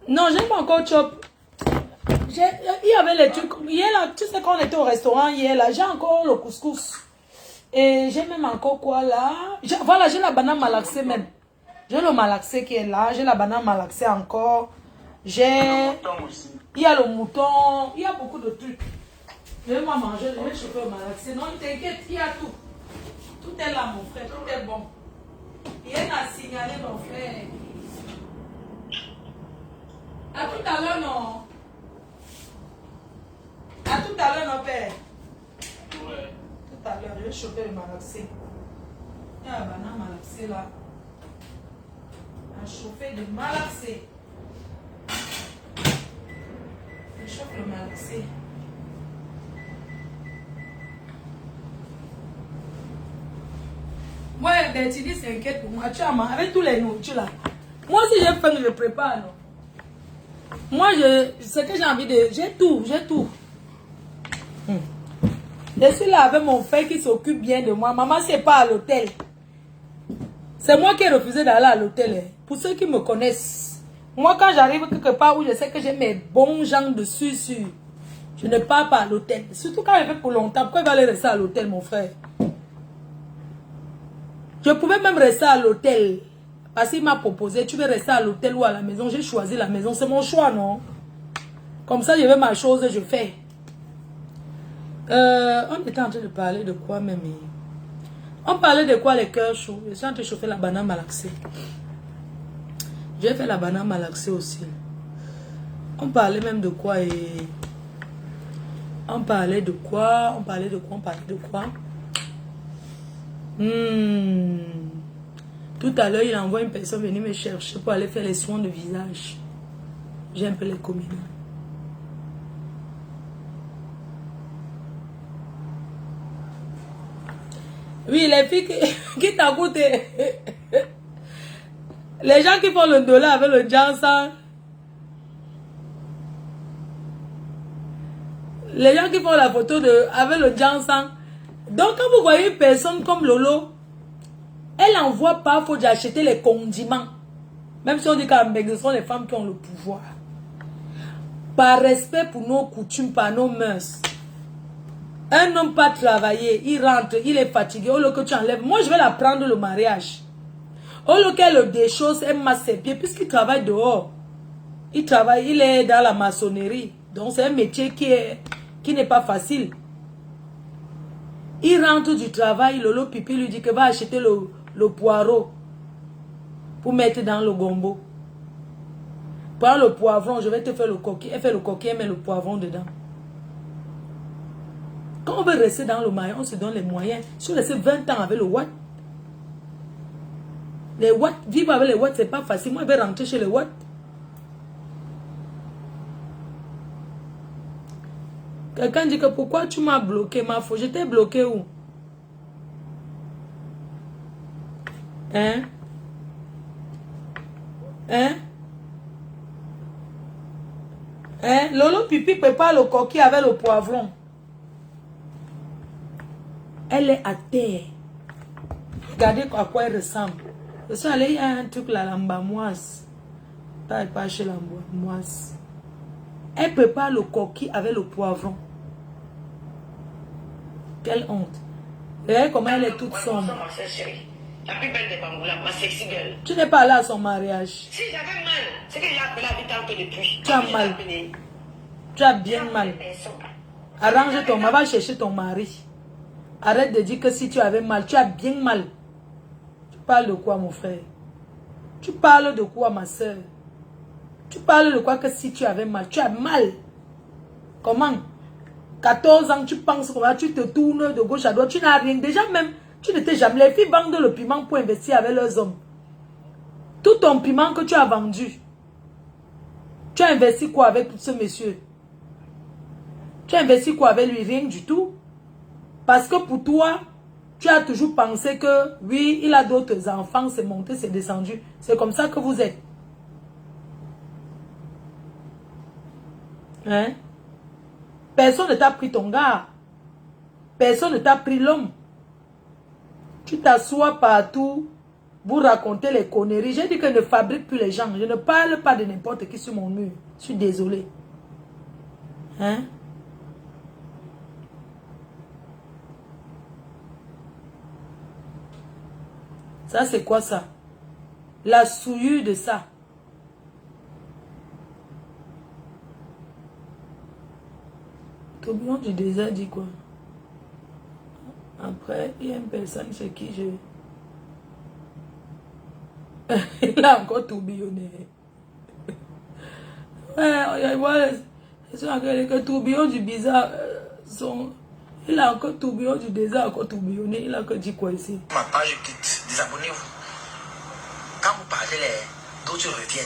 Non, j'aime pas encore chop. Il y avait les trucs. Hier, là, tu sais, quand on était au restaurant, hier, là, j'ai encore le couscous. Et j'ai même encore quoi là? Voilà, j'ai la banane malaxée même. J'ai le malaxé qui est là. J'ai la banane malaxée encore. J'ai. Il y a le mouton. Il y a beaucoup de trucs. Je vais moi manger. Je vais choper le malaxé. Non, t'inquiète, il y a tout. Tout est là, mon frère. Tout est bon. Rien à signaler, mon frère. À tout à l'heure, non? À tout à l'heure, non, père? Ouais. Tout à l'heure, je vais choper le malaxé. Il y a la banane malaxée là. À chauffer le malaxé. Je chauffe le malaxé. Ouais, Bertini s'inquiète pour moi. Tu as avec tous les nourritures là. Moi, si j'ai faim, je prépare, non? Moi, ce que j'ai envie de... J'ai tout, j'ai tout. Je suis là avec mon frère qui s'occupe bien de moi. Maman, c'est pas à l'hôtel. C'est moi qui ai refusé d'aller à l'hôtel. Pour ceux qui me connaissent. Moi, quand j'arrive quelque part où je sais que j'ai mes bons gens dessus, je ne pars pas à l'hôtel. Surtout quand je vais pour longtemps. Pourquoi il va aller rester à l'hôtel, mon frère? Je pouvais même rester à l'hôtel. Parce qu'il m'a proposé, tu veux rester à l'hôtel ou à la maison. J'ai choisi la maison. C'est mon choix, non? Comme ça, je vais ma chose et je fais. On était en train de parler de quoi même? On parlait de quoi les cœurs chauds? Je suis en train de chauffer la banane malaxée. J'ai fait la banane malaxée aussi. On parlait même de quoi et... On parlait de quoi? On parlait de quoi? On parlait de quoi? Tout à l'heure, il envoie une personne venir me chercher pour aller faire les soins de visage. J'ai un peu les combinés. Oui, les filles qui t'écoutent. Les gens qui font le dollar avec le Jansan. Les gens qui font la photo avec le Jansan. Donc, quand vous voyez une personne comme Lolo, elle n'envoie pas, il faut acheter les condiments. Même si on dit qu'en Belgique, ce sont les femmes qui ont le pouvoir. Par respect pour nos coutumes, par nos mœurs. Un homme pas travaillé, il rentre, il est fatigué. Au lieu que tu enlèves, moi je vais la prendre le mariage. Au lieu qu'elle le déchausse, elle masse ses pieds, puisqu'il travaille dehors. Il travaille, il est dans la maçonnerie. Donc c'est un métier qui n'est pas facile. Il rentre du travail, Lolo Pipi lui dit que va acheter le poireau pour mettre dans le gombo. Prends le poivron, je vais te faire le coquille. Elle fait le coquille, elle met le poivron dedans. Quand on veut rester dans le maillot, on se donne les moyens. Si on reste 20 ans avec le Watt, les Watt, vivre avec les Watt, c'est pas facile. Moi, je vais rentrer chez les Watt. Quelqu'un dit que pourquoi tu m'as bloqué, ma faute. Je t'ai bloqué où? Hein? Hein? Hein? Lolo Pipi prépare le coquille avec le poivron. Elle est à terre. Regardez à quoi elle ressemble. Je suis allée, il y a un truc là, l'ambamoise. Pas chez l'ambamoise. Elle prépare le coquille avec le poivron. Quelle honte. Regardez comment elle est toute sombre. La plus belle des Bamboula, ma sexy girl. Tu n'es pas là à son mariage. Si j'avais mal, c'est que j'ai appelé l'habitante depuis. Tu as mal. Tu as bien mal. Arrange ton mari, va chercher ton mari. Arrête de dire que si tu avais mal, tu as bien mal. Tu parles de quoi, mon frère? Tu parles de quoi, ma soeur? Tu parles de quoi que si tu avais mal? Tu as mal. Comment? 14 ans, tu penses que tu te tournes de gauche à droite, tu n'as rien. Déjà même, tu ne t'es jamais... Les filles vendent le piment pour investir avec leurs hommes. Tout ton piment que tu as vendu, tu as investi quoi avec ce monsieur? Tu as investi quoi avec lui? Rien du tout. Parce que pour toi, tu as toujours pensé que, oui, il a d'autres enfants, c'est monté, c'est descendu. C'est comme ça que vous êtes. Hein? Personne ne t'a pris ton gars. Personne ne t'a pris l'homme. Tu t'assois partout vous racontez les conneries. J'ai dit que je ne fabrique plus les gens. Je ne parle pas de n'importe qui sur mon mur. Je suis désolée. Hein? Ça, c'est quoi ça? La souillure de ça. Tourbillon du désert dit quoi? Après, il y a une personne chez qui je... Il a encore tourbillonné. Ouais, que tourbillon du bizarre sont... Il a encore tourbillon du désert, encore tourbillonné. Il a encore dit quoi ici? Ma page quitte, désabonnez-vous. Quand vous parlez, d'autres retiennent.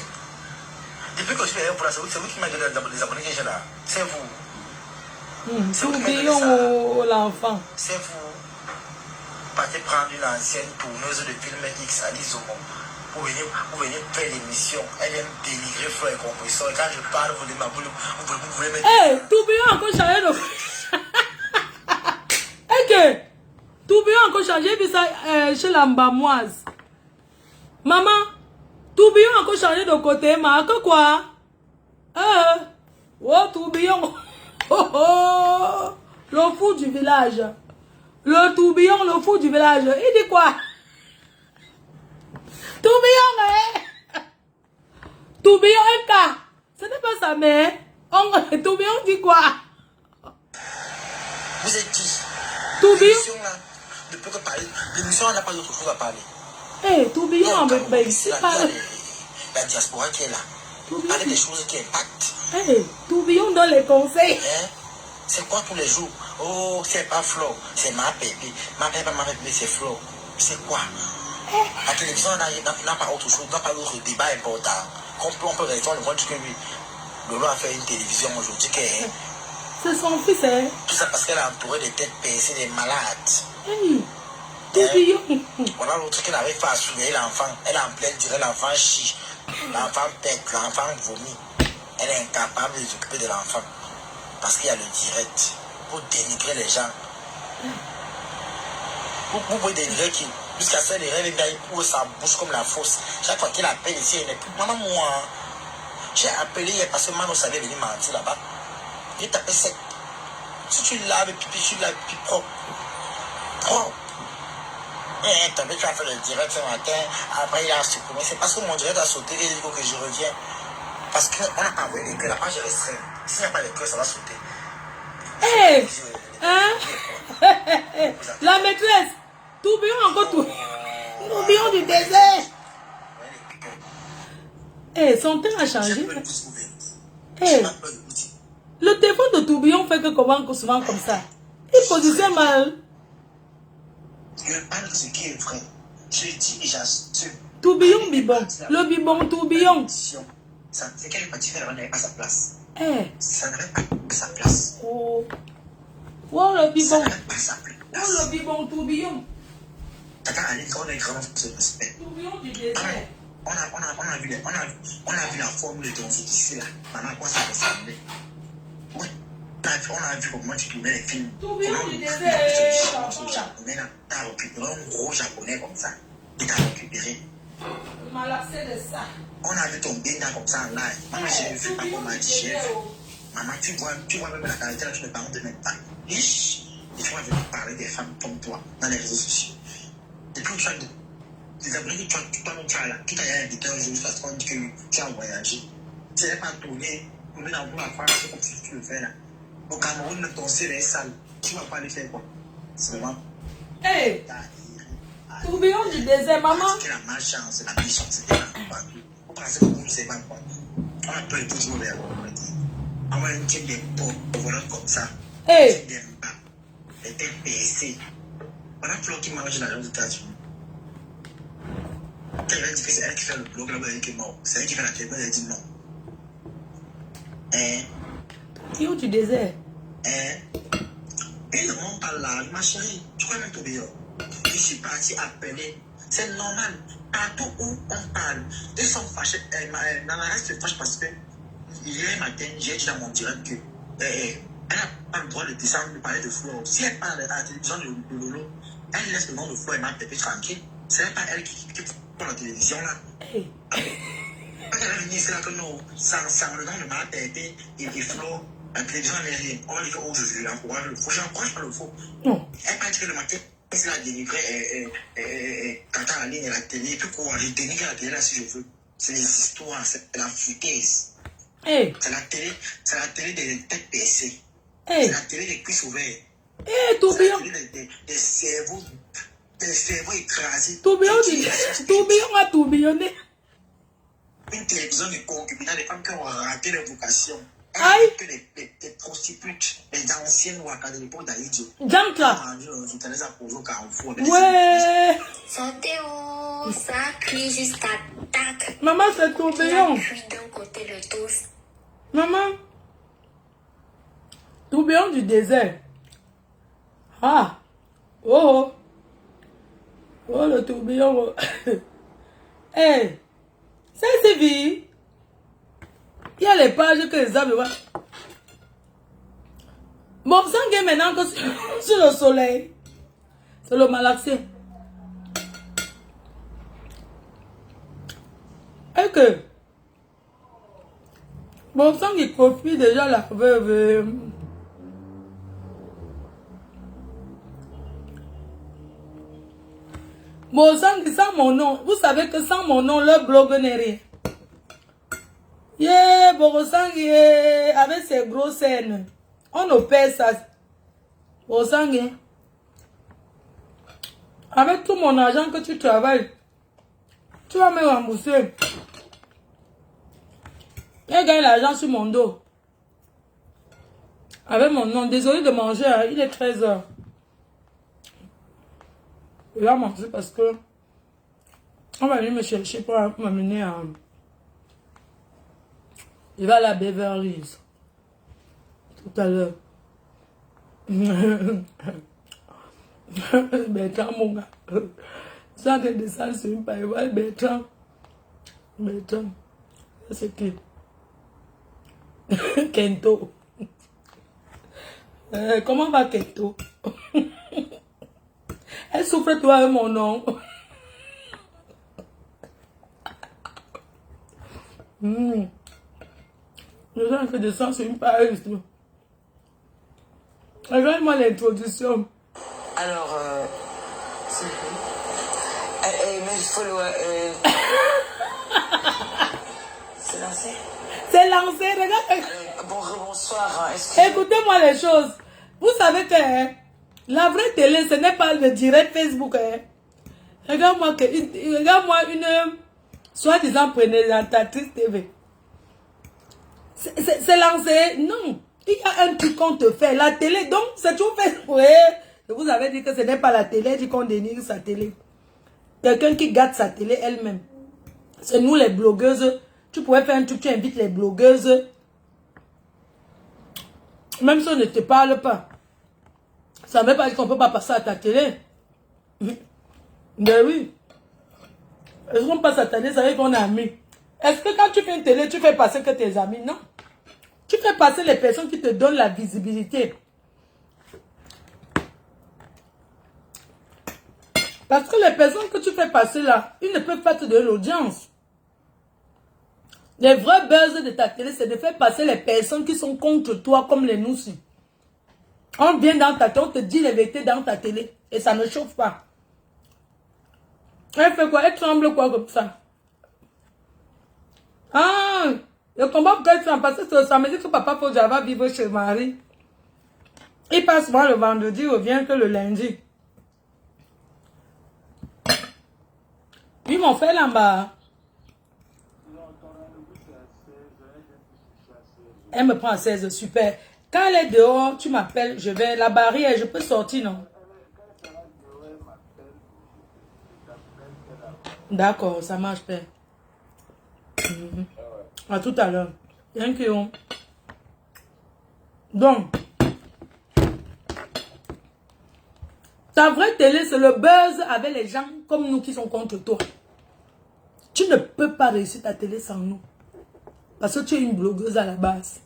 Depuis que je suis pour la c'est vous qui m'avez donné les abonnés que j'ai là. C'est vous. Tourbillon ou l'enfant. C'est vous. Partez prendre une ancienne tourneuse de film X à Lizomo. Vous venez faire l'émission. Elle aime dénigrer Flo et Compressor. Et quand je parle, vous voulez mettre... Hey, tourbillon encore changé de... Ok. Tourbillon encore changé. J'ai vu ça chez la Mbamoise. Maman, tourbillon encore changé de côté. Mais que quoi? Oh, tourbillon. Oh, le fou du village. Le tourbillon, le fou du village. Il dit quoi? Tourbillon, tourbillon, un cas. Ce n'est pas sa mère. Tourbillon dit quoi? Vous êtes qui? Tourbillon. L'émission là, ne peut que parler. L'émission n'a pas d'autre chose à parler. Tourbillon, c'est la diaspora qui est là. Parler des choses qui impactent. Tourbillon donne les conseils. C'est quoi tous les jours? Oh, c'est pas Flo, c'est ma bébé. Ma bébé, c'est Flo. C'est quoi? La télévision n'a pas autre chose, n'a pas d'autre débat important. On peut rester, on voit que lui, Lolo a fait une télévision aujourd'hui qui est... C'est son fils, hein? Tout ça parce qu'elle a entouré des têtes baissées, des malades. Tourbillon. Voilà l'autre qu'elle avait fait à soulever l'enfant. Elle est en pleine durée, l'enfant chie. L'enfant pète, l'enfant vomit. Elle est incapable de s'occuper de l'enfant. Parce qu'il y a le direct. Pour dénigrer les gens. Vous pouvez dénigrer qui? Jusqu'à faire les rêves, il ouvre sa bouche comme la fosse. Chaque fois qu'il appelle ici, il n'est plus. Maman, moi, j'ai appelé hier parce que Mano savait venir mentir là-bas. J'ai tapé sec. Si tu laves le pipi, tu laves le pipi propre. Propre. T'as vu, tu as fait le direct ce matin. Après, il a supprimé. C'est parce que mon direct a sauté et il faut que je revienne. Parce qu'on n'a pas envoyé les cœurs. La page est restreinte. S'il n'y a pas les cœurs, ça va sauter. La maîtresse. Tourbillon encore tout. Tourbillon du désert. Son temps a changé. Le téléphone de tourbillon fait que comment souvent comme ça. Il positionne mal. Je parle de ce qui est vrai. Je dis et j'assume. Tourbillon bibon. Le bibon tourbillon. C'est qu'elle est partie faire, elle n'avait pas sa place. Ça n'avait pas sa place. Oh, le bibon. Ça n'avait pas sa place. Le bibon tourbillon. Attends, allez, quand on est grand, on se respecte. Tourbillon du désert. On a vu la forme de ton fils ici là. Maman, quoi ça ressemblait? Oui. On a vu comment tu tournais les films. Tourbillon du désert. Japonais là. T'as récupéré un gros japonais comme ça. Il t'a récupéré. Malassé de ça. On a vu ton bien comme ça en live. Maman, j'ai vu pas comment tu j'ai vu. Maman, tu vois même la qualité là, tu ne parles de même pas. Riche. Et tu vas venir parler des femmes comme toi dans les réseaux sociaux. Et puis tu as des abonnés que tu as là, qui t'a invité un jour parce qu'on dit que tu as voyagé. Tu n'es pas tourné dans la France comme si tu le fais là. Au Cameroun, ton CV est sale. Tu ne vas pas aller faire quoi? C'est vraiment. Tourbillon du désert, maman. C'est la malchance, la méchance, c'était là partout. On pensait que vous ne savez pas quoi. On a peur toujours vers vous. On va une tête des pauvres, voilà comme ça. Des bas, des têtes baissées. Voilà Flo qui mange dans les États-Unis. Quand il a dit que c'est elle qui fait le blog là-bas, elle dit que non. C'est elle qui fait la télé, elle dit non. Tourbillon du désert. Et on parle là, ma chérie, tu connais mon tourbillon. Je suis parti appeler. C'est normal. Partout où on parle, ils sont fâchés. Nana reste fâche parce que hier matin, j'ai dit dans mon direct que elle n'a pas le droit de descendre de parler de Flo. Si elle parle à la télévision de Lolo, elle laisse le nom de Flo et ma pépé tranquille. C'est pas elle qui prend la télévision là. Hey. Quand elle a venu, c'est là que non, sans le nom de ma tête et Flo, la télévision n'est rien. On va dire que oh, je l'encourage, le faux, j'encourage pas le faux. Non. Elle m'a dit que le matin, c'est la dénigrée, quand à la ligne, la télé, puis quoi, je dénigre la télé là si je veux. C'est les histoires, c'est la foutaise. Hey. C'est la télé des têtes baissées. Hey. C'est la télé des cuisses ouvertes. Hey, tourbillon. C'est la télé des cerveaux écrasés. Tourbillon a tourbillonné. Une télévision de concubinat des femmes qui ont raté leur vocation. Aïe. Que les prostituées, les anciennes Ouaka de l'époque d'Aïdjo. Jankla. Ouais. Santéo, ça cuit jusqu'à tac. Maman, c'est tourbillon. Ça cuit d'un côté le toast. Maman. Tourbillon du désert. Ah. Oh. Oh, le tourbillon. Hey. C'est vie. Il y a les pages que les hommes voient. Bon, ça est maintenant que sur le soleil. C'est le malaxé. Et que. Bon, sang il profite déjà la veuve. Bon, sans mon nom, vous savez que sans mon nom, le blog n'est rien. Yeah, Borosang, yeah, avec ses grosses scènes. On opère ça. Borosang, yeah. Avec tout mon argent que tu travailles, tu vas me rembourser. Et gagne l'argent sur mon dos. Avec mon nom. Désolé de manger, hein, il est 13h. Il va manger parce que on va venir me chercher pour m'amener à... Il va à la Beverly Hills. Tout à l'heure. Bertrand, mon gars. Sans que descende sur une paille. Voilà, Bertrand. Bertrand. C'est qui? Kento. Comment va Kento? Elle souffre toi avec mon nom. Je sens que descendre sur une paille. Regarde-moi l'introduction. Alors, s'il vous plaît. Mes followers. C'est lancé? C'est lancé, regarde. Bonsoir. Écoutez-moi les choses. Vous savez que hein, la vraie télé, ce n'est pas le direct Facebook. Hein. Regarde-moi une soi-disant présentatrice TV. C'est lancé. Non. Il y a un truc qu'on te fait. La télé, donc, c'est tout fait. Oui. Je vous avais dit que ce n'est pas la télé, dit qu'on dénigre sa télé. Quelqu'un qui gâte sa télé elle-même. C'est nous les blogueuses. Tu pourrais faire un truc, tu invites les blogueuses. Même si on ne te parle pas. Ça ne veut pas dire qu'on ne peut pas passer à ta télé. Mais oui. Est-ce qu'on passe à ta télé, ça veut dire qu'on est amis. Est-ce que quand tu fais une télé, tu fais passer que tes amis? Non. Tu fais passer les personnes qui te donnent la visibilité. Parce que les personnes que tu fais passer là, ils ne peuvent pas te donner l'audience. Les vrais buzz de ta télé, c'est de faire passer les personnes qui sont contre toi comme les noussis. On vient dans ta télé, on te dit les vérités dans ta télé. Et ça ne chauffe pas. Elle fait quoi? Elle tremble quoi comme ça? Ah! Le combat pour qu'elle tremble, parce que ça me dit que papa Fodja va vivre chez Marie. Il passe souvent le vendredi, il revient que le lundi. Ils m'ont fait là-bas. Elle me prend à 16, super. Quand elle est dehors, tu m'appelles, je vais la barrière, je peux sortir, non? D'accord, ça marche, père. À tout à l'heure. Thank you. Donc, ta vraie télé, c'est le buzz avec les gens comme nous qui sont contre toi. Tu ne peux pas réussir ta télé sans nous. Parce que tu es une blogueuse à la base.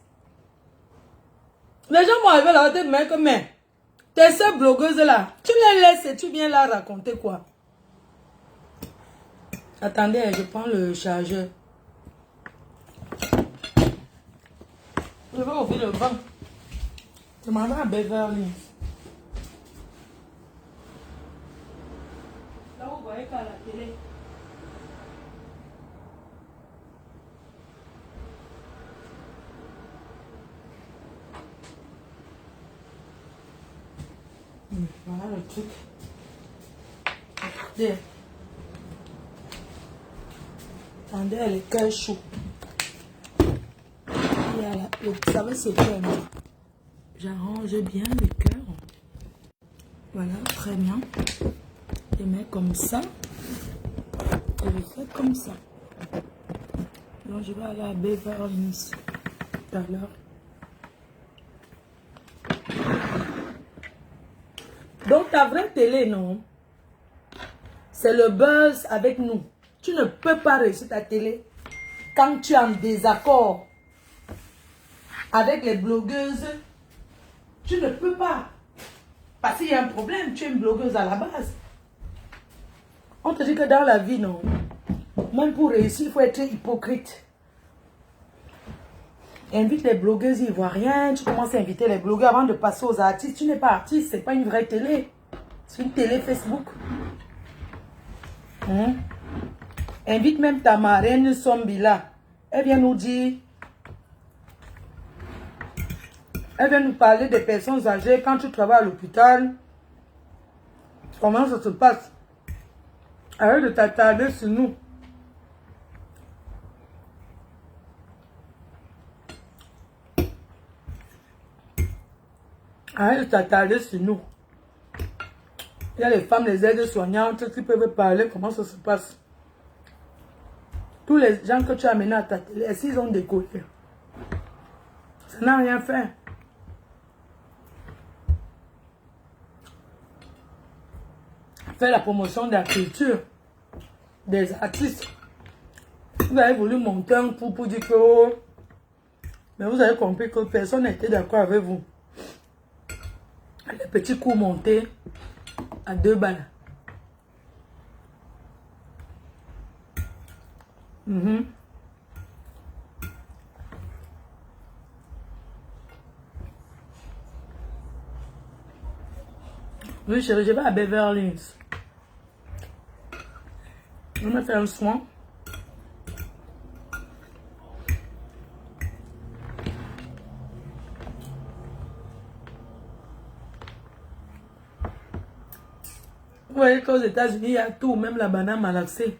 Les gens vont arriver là, te dire que mais tes sœurs blogueuses là, tu les laisses et tu viens là raconter quoi? Attendez, je prends le chargeur. Je vais ouvrir le banc. Je m'en vais à Beverly Hills. Là, vous voyez qu'à la télé. Voilà le truc. Regardez. Attendez, le cœur chaud. Vous savez ce cœur. J'arrange bien le cœur. Voilà, très bien. Je mets comme ça. Et je fais comme ça. Donc je vais aller à Beverly Hills tout à l'heure. Donc ta vraie télé, non? C'est le buzz avec nous. Tu ne peux pas réussir ta télé quand tu es en désaccord avec les blogueuses. Tu ne peux pas. Parce qu'il y a un problème. Tu es une blogueuse à la base. On te dit que dans la vie, non. Même pour réussir, il faut être hypocrite. Invite les blogueuses ivoiriennes. Tu commences à inviter les blogueurs avant de passer aux artistes. Tu n'es pas artiste. Ce n'est pas une vraie télé. C'est une télé Facebook. Invite même ta marraine Sombila. Elle vient nous dire. Elle vient nous parler des personnes âgées quand tu travailles à l'hôpital. Comment ça se passe? Arrête de t'attarder sur nous. Arrête de t'attarder sur nous. Il y a les femmes, les aides-soignantes qui peuvent parler comment ça se passe. Tous les gens que tu as amenés à ta télé, est-ce qu'ils ont décollé? Ça n'a rien fait. Faire la promotion de la culture des artistes. Vous avez voulu monter un coup pour dire que oh, mais vous avez compris que personne n'était d'accord avec vous. Les petits coups montés à 2 balles. Oui, chérie, je vais à Beverly Hills. Je vais me faire un soin. Vous voyez qu'aux États-Unis, il y a tout, même la banane malaxée.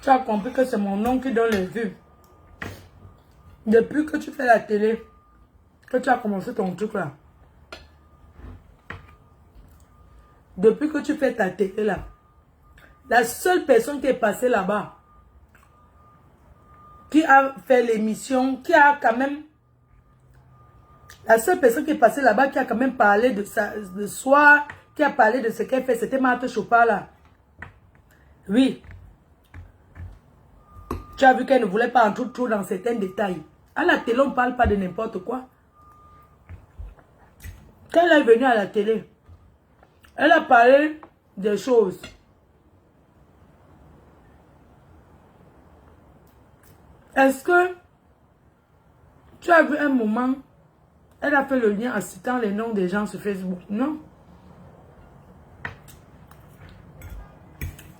Tu as compris que c'est mon nom qui donne les vues. Depuis que tu fais la télé, que tu as commencé ton truc là. Depuis que tu fais ta télé là, la seule personne qui est passée là-bas, qui a fait l'émission, qui a quand même... La seule personne qui est passée là-bas, qui a quand même parlé de soi, qui a parlé de ce qu'elle fait, c'était Marthe Chopin là. Oui. Tu as vu qu'elle ne voulait pas entrer trop dans certains détails. À la télé, on ne parle pas de n'importe quoi. Quand elle est venue à la télé, elle a parlé des choses. Est-ce que tu as vu un moment, elle a fait le lien en citant les noms des gens sur Facebook? Non.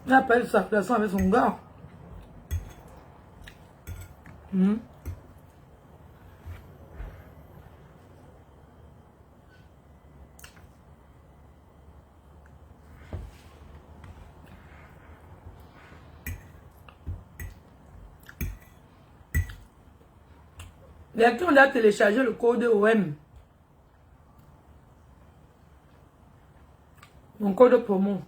Elle a parlé de sa relation avec son gars. Il y a qui on a téléchargé le code OM. Mon code promo.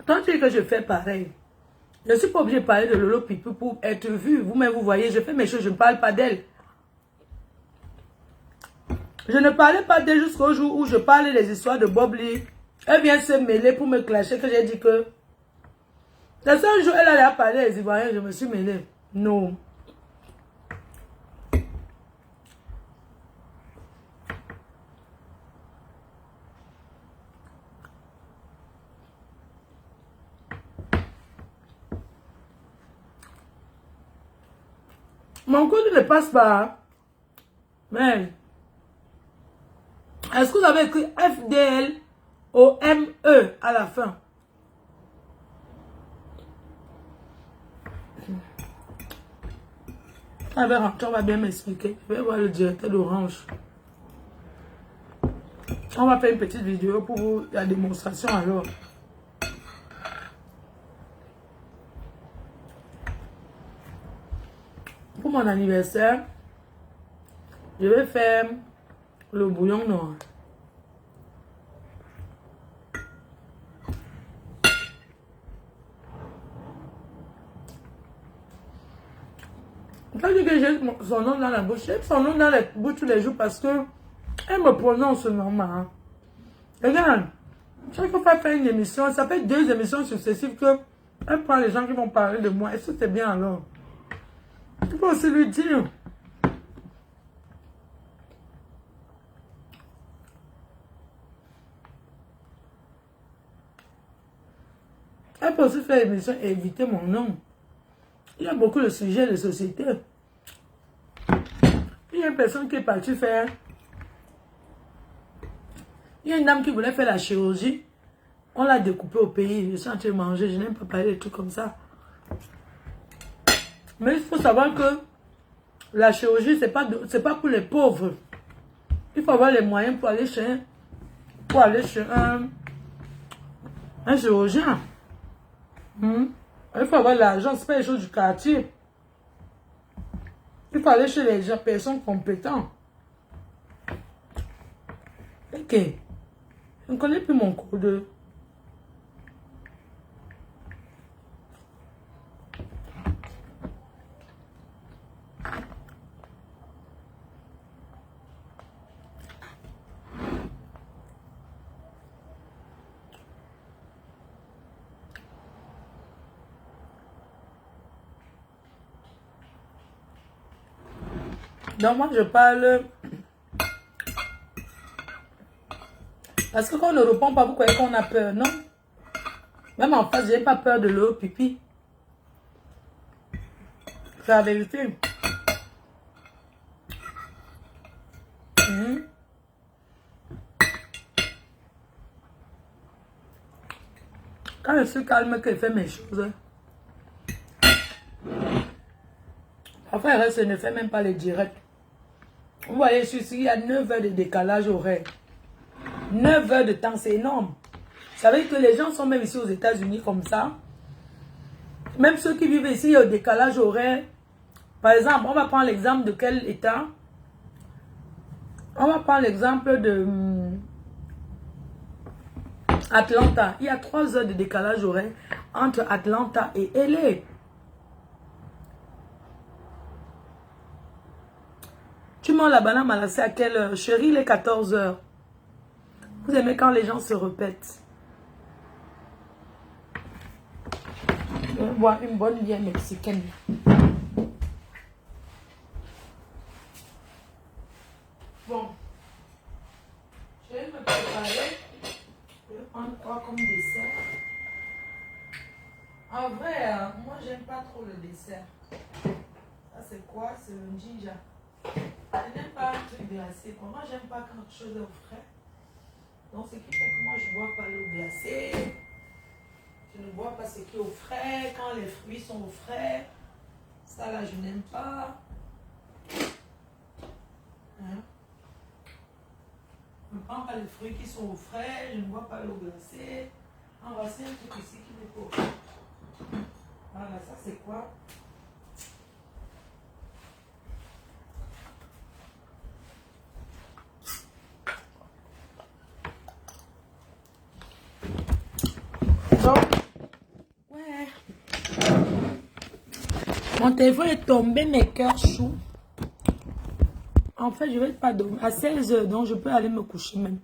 Tant que je fais pareil. Je ne suis pas obligé de parler de Lolo Pipi pour être vu. Vous-même, vous voyez, je fais mes choses, je ne parle pas d'elle. Je ne parlais pas d'elle jusqu'au jour où je parlais des histoires de Bob Lee. Elle vient se mêler pour me clasher, que j'ai dit que... Le seul jour, elle allait à parler des Ivoiriens, je me suis mêlée. Non. Mon code ne passe pas. Mais, est-ce que vous avez écrit FDLOME à la fin? On va bien m'expliquer. Je vais voir le directeur d'Orange. On va faire une petite vidéo pour vous, la démonstration alors. Pour mon anniversaire, je vais faire le bouillon noir. Quand je dis que j'ai son nom dans la bouche, j'ai son nom dans la bouche tous les jours parce que elle me prononce normal. Hein. Regarde, chaque fois qu'elle fait une émission, ça fait 2 émissions successives que elle prend les gens qui vont parler de moi. Est-ce que c'est bien alors? Il faut aussi lui dire. Elle peut aussi faire l'émission et éviter mon nom. Il y a beaucoup de sujets de société. Il y a une personne qui est partie faire. Il y a une dame qui voulait faire la chirurgie. On l'a découpée au pays. Je suis en train de manger. Je n'aime pas parler de trucs comme ça. Mais il faut savoir que la chirurgie, c'est pas pour les pauvres. Il faut avoir les moyens pour aller chez un chirurgien. Il faut avoir l'argent, c'est pas les choses du quartier. Il faut aller chez les gens, personnes compétentes. Ok. Je ne connais plus mon code. Donc moi je parle parce que quand on ne répond pas, vous croyez qu'on a peur, non? Même en face, j'ai pas peur de l'eau pipi. C'est la vérité. Quand je suis calme, que je fais mes choses. Parfois, il reste, je ne fais même pas les directs. Vous voyez, je suis ici, il y a 9 heures de décalage horaire. 9 heures de temps, c'est énorme. Vous savez que les gens sont même ici aux États-Unis comme ça. Même ceux qui vivent ici, il y a au décalage horaire. Par exemple, on va prendre l'exemple de quel État? On va prendre l'exemple de Atlanta. Il y a 3 heures de décalage horaire entre Atlanta et LA. Tu manges la banane malassée à quelle heure? Chérie, il est 14 heures. Vous aimez quand les gens se répètent. Je vais boire une bonne bière mexicaine. Bon. Je vais me préparer. Je vais prendre quoi comme dessert? En vrai, moi, j'aime pas trop le dessert. Ça, c'est quoi? C'est le ginger. Je n'aime pas un truc glacé. Moi, j'aime pas quelque chose au frais. Donc, ce qui fait que moi, je ne bois pas l'eau glacée. Je ne bois pas ce qui est au frais. Quand les fruits sont au frais, ça là, je n'aime pas. Hein? Je ne prends pas les fruits qui sont au frais. Je ne bois pas l'eau glacée. Ah, voici un truc ici qui n'est pas au frais. Voilà, ça c'est quoi? Ouais. Mon téléphone est tombé, mes cœurs chauds. En fait, je vais pas dormir. À 16 heures, donc je peux aller me coucher même.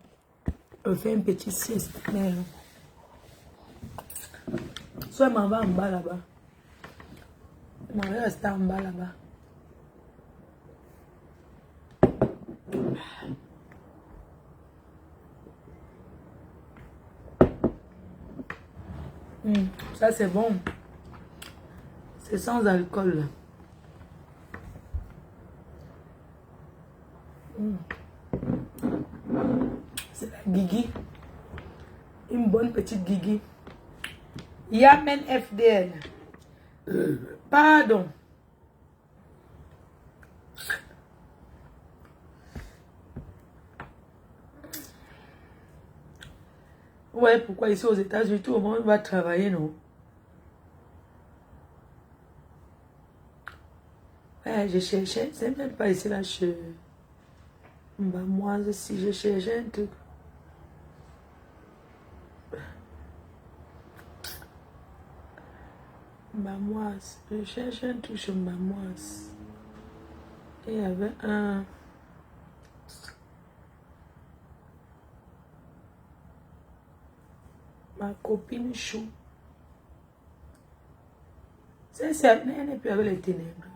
Faire une petite sieste. Mais... soit je m'en vais en bas là-bas. Je m'en vais rester en bas là-bas. Ça c'est bon. C'est sans alcool. C'est la Guigui. Une bonne petite Guigui. Yamen FDL. Pardon. Ouais, pourquoi ici aux États-Unis, tout le monde va travailler, non? Ouais, je cherchais, c'est même pas ici là, bah, moi, si je cherchais un truc. Bamoise, je cherchais un truc chez Bamoise. Et il y avait un. Ma copine Chou. C'est certain, elle n'est plus avec les ténèbres.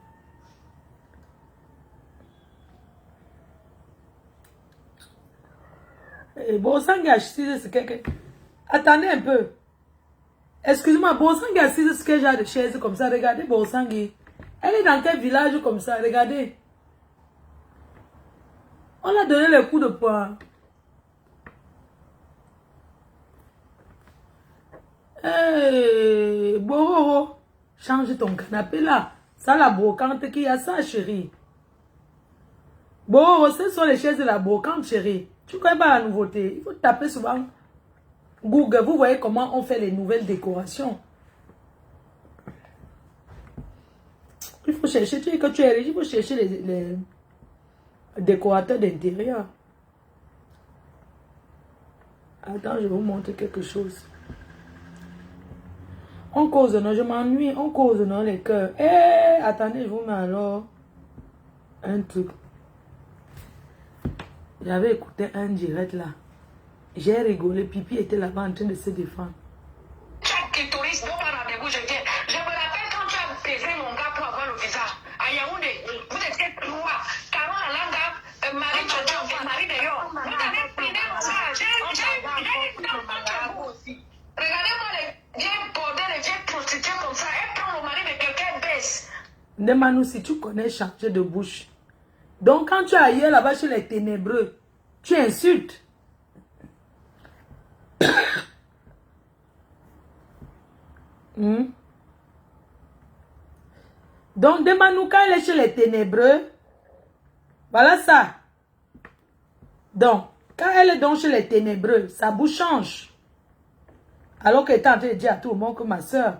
Et Bosang a acheté ce que. Attendez un peu. Excusez-moi, Bosang a acheté ce que j'ai de chaise comme ça. Regardez Bosang. Elle est dans quel village comme ça? Regardez. On a donné le coup de poing. Hey, Boro, change ton canapé là. Ça la brocante qui a ça, chérie. Boro, ce sont les chaises de la brocante, chérie. Tu connais pas la nouveauté. Il faut taper souvent Google. Vous voyez comment on fait les nouvelles décorations. Il faut chercher, tu es que tu es riche, il faut chercher les décorateurs d'intérieur. Attends, je vais vous montrer quelque chose. On cause, non, je m'ennuie. On cause, non, les cœurs. Eh, attendez, je vous mets alors un truc. J'avais écouté un direct là. J'ai rigolé. Pipi était là-bas en train de se défendre. Tu as clitoris, bon, par rendez-vous, je viens. Je me rappelle quand tu as baisé mon gars pour avoir le visa. À Yaoundé, vous étiez trois. Caron Alanga, Marie Tchotcho, Marie Dayon. Vous avez pris mon gars. J'ai dit dans votre aussi. Regardez-moi les vieilles bordels, les vieilles prostituées comme ça. Elle prend le mari de quelqu'un, baisse. Demande-nous si tu connais changer de bouche. Donc quand tu es ailleurs là-bas chez les ténébreux, tu insultes. Donc demande-nous quand elle est chez les ténébreux. Voilà ça. Donc, quand elle est donc chez les ténébreux, sa bouche change. Alors qu'elle est en train de dire à tout le monde que ma soeur,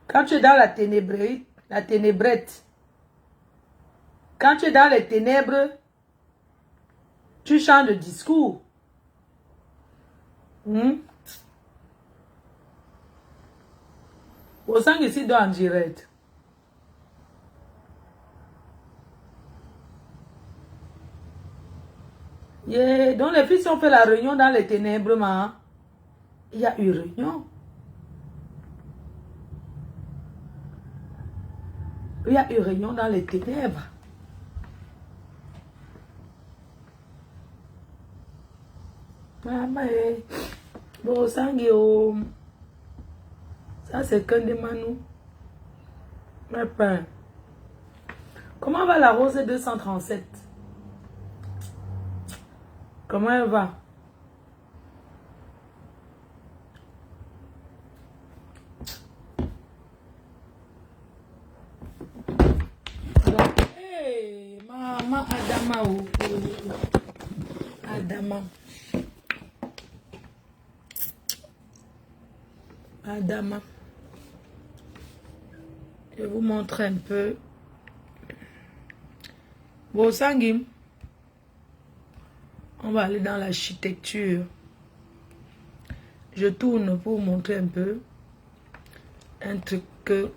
quand tu es dans la ténébrerie, la ténébrette, quand tu es dans les ténèbres, tu changes de discours. Au sang ici dans en direct. Yeah. Donc les filles ont fait la réunion dans les ténèbres, ma. Il y a eu réunion. Il y a eu réunion dans les ténèbres. Maman, bon, sang, ça c'est qu'un de Manou. Mais pas. Comment va la rose 237? Comment elle va? Hey, maman Adama ou Adama. Adama. Je vais vous montrer un peu. Bon, Sangim. On va aller dans l'architecture. Je tourne pour vous montrer un peu. Un truc que...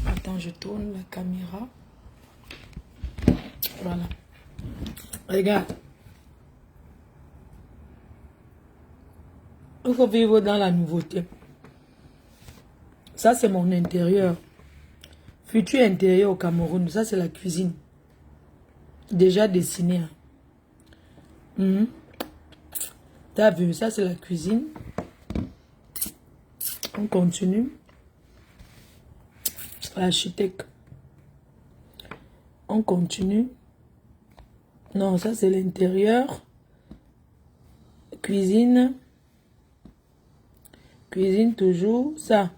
Attends, je tourne la caméra. Voilà. Regarde. Il faut vivre dans la nouveauté. Ça, c'est mon intérieur. Futur intérieur au Cameroun. Ça, c'est la cuisine. Déjà dessiné. T'as vu, ça, c'est la cuisine. On continue. L'architecte. On continue. Non, ça c'est l'intérieur. Cuisine. Cuisine toujours. Ça.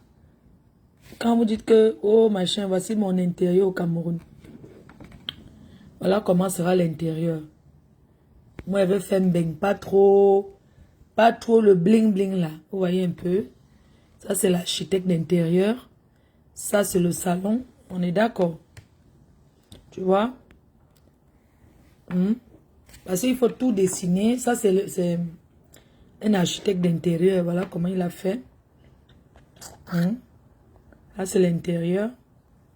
Quand vous dites que, oh machin, voici mon intérieur au Cameroun. Voilà comment sera l'intérieur. Moi, je vais faire un bang. Pas trop le bling bling là. Vous voyez un peu. Ça, c'est l'architecte d'intérieur. Ça, c'est le salon. On est d'accord. Tu vois? Parce qu'il faut tout dessiner. Ça, c'est un architecte d'intérieur. Voilà comment il a fait. Là, c'est l'intérieur.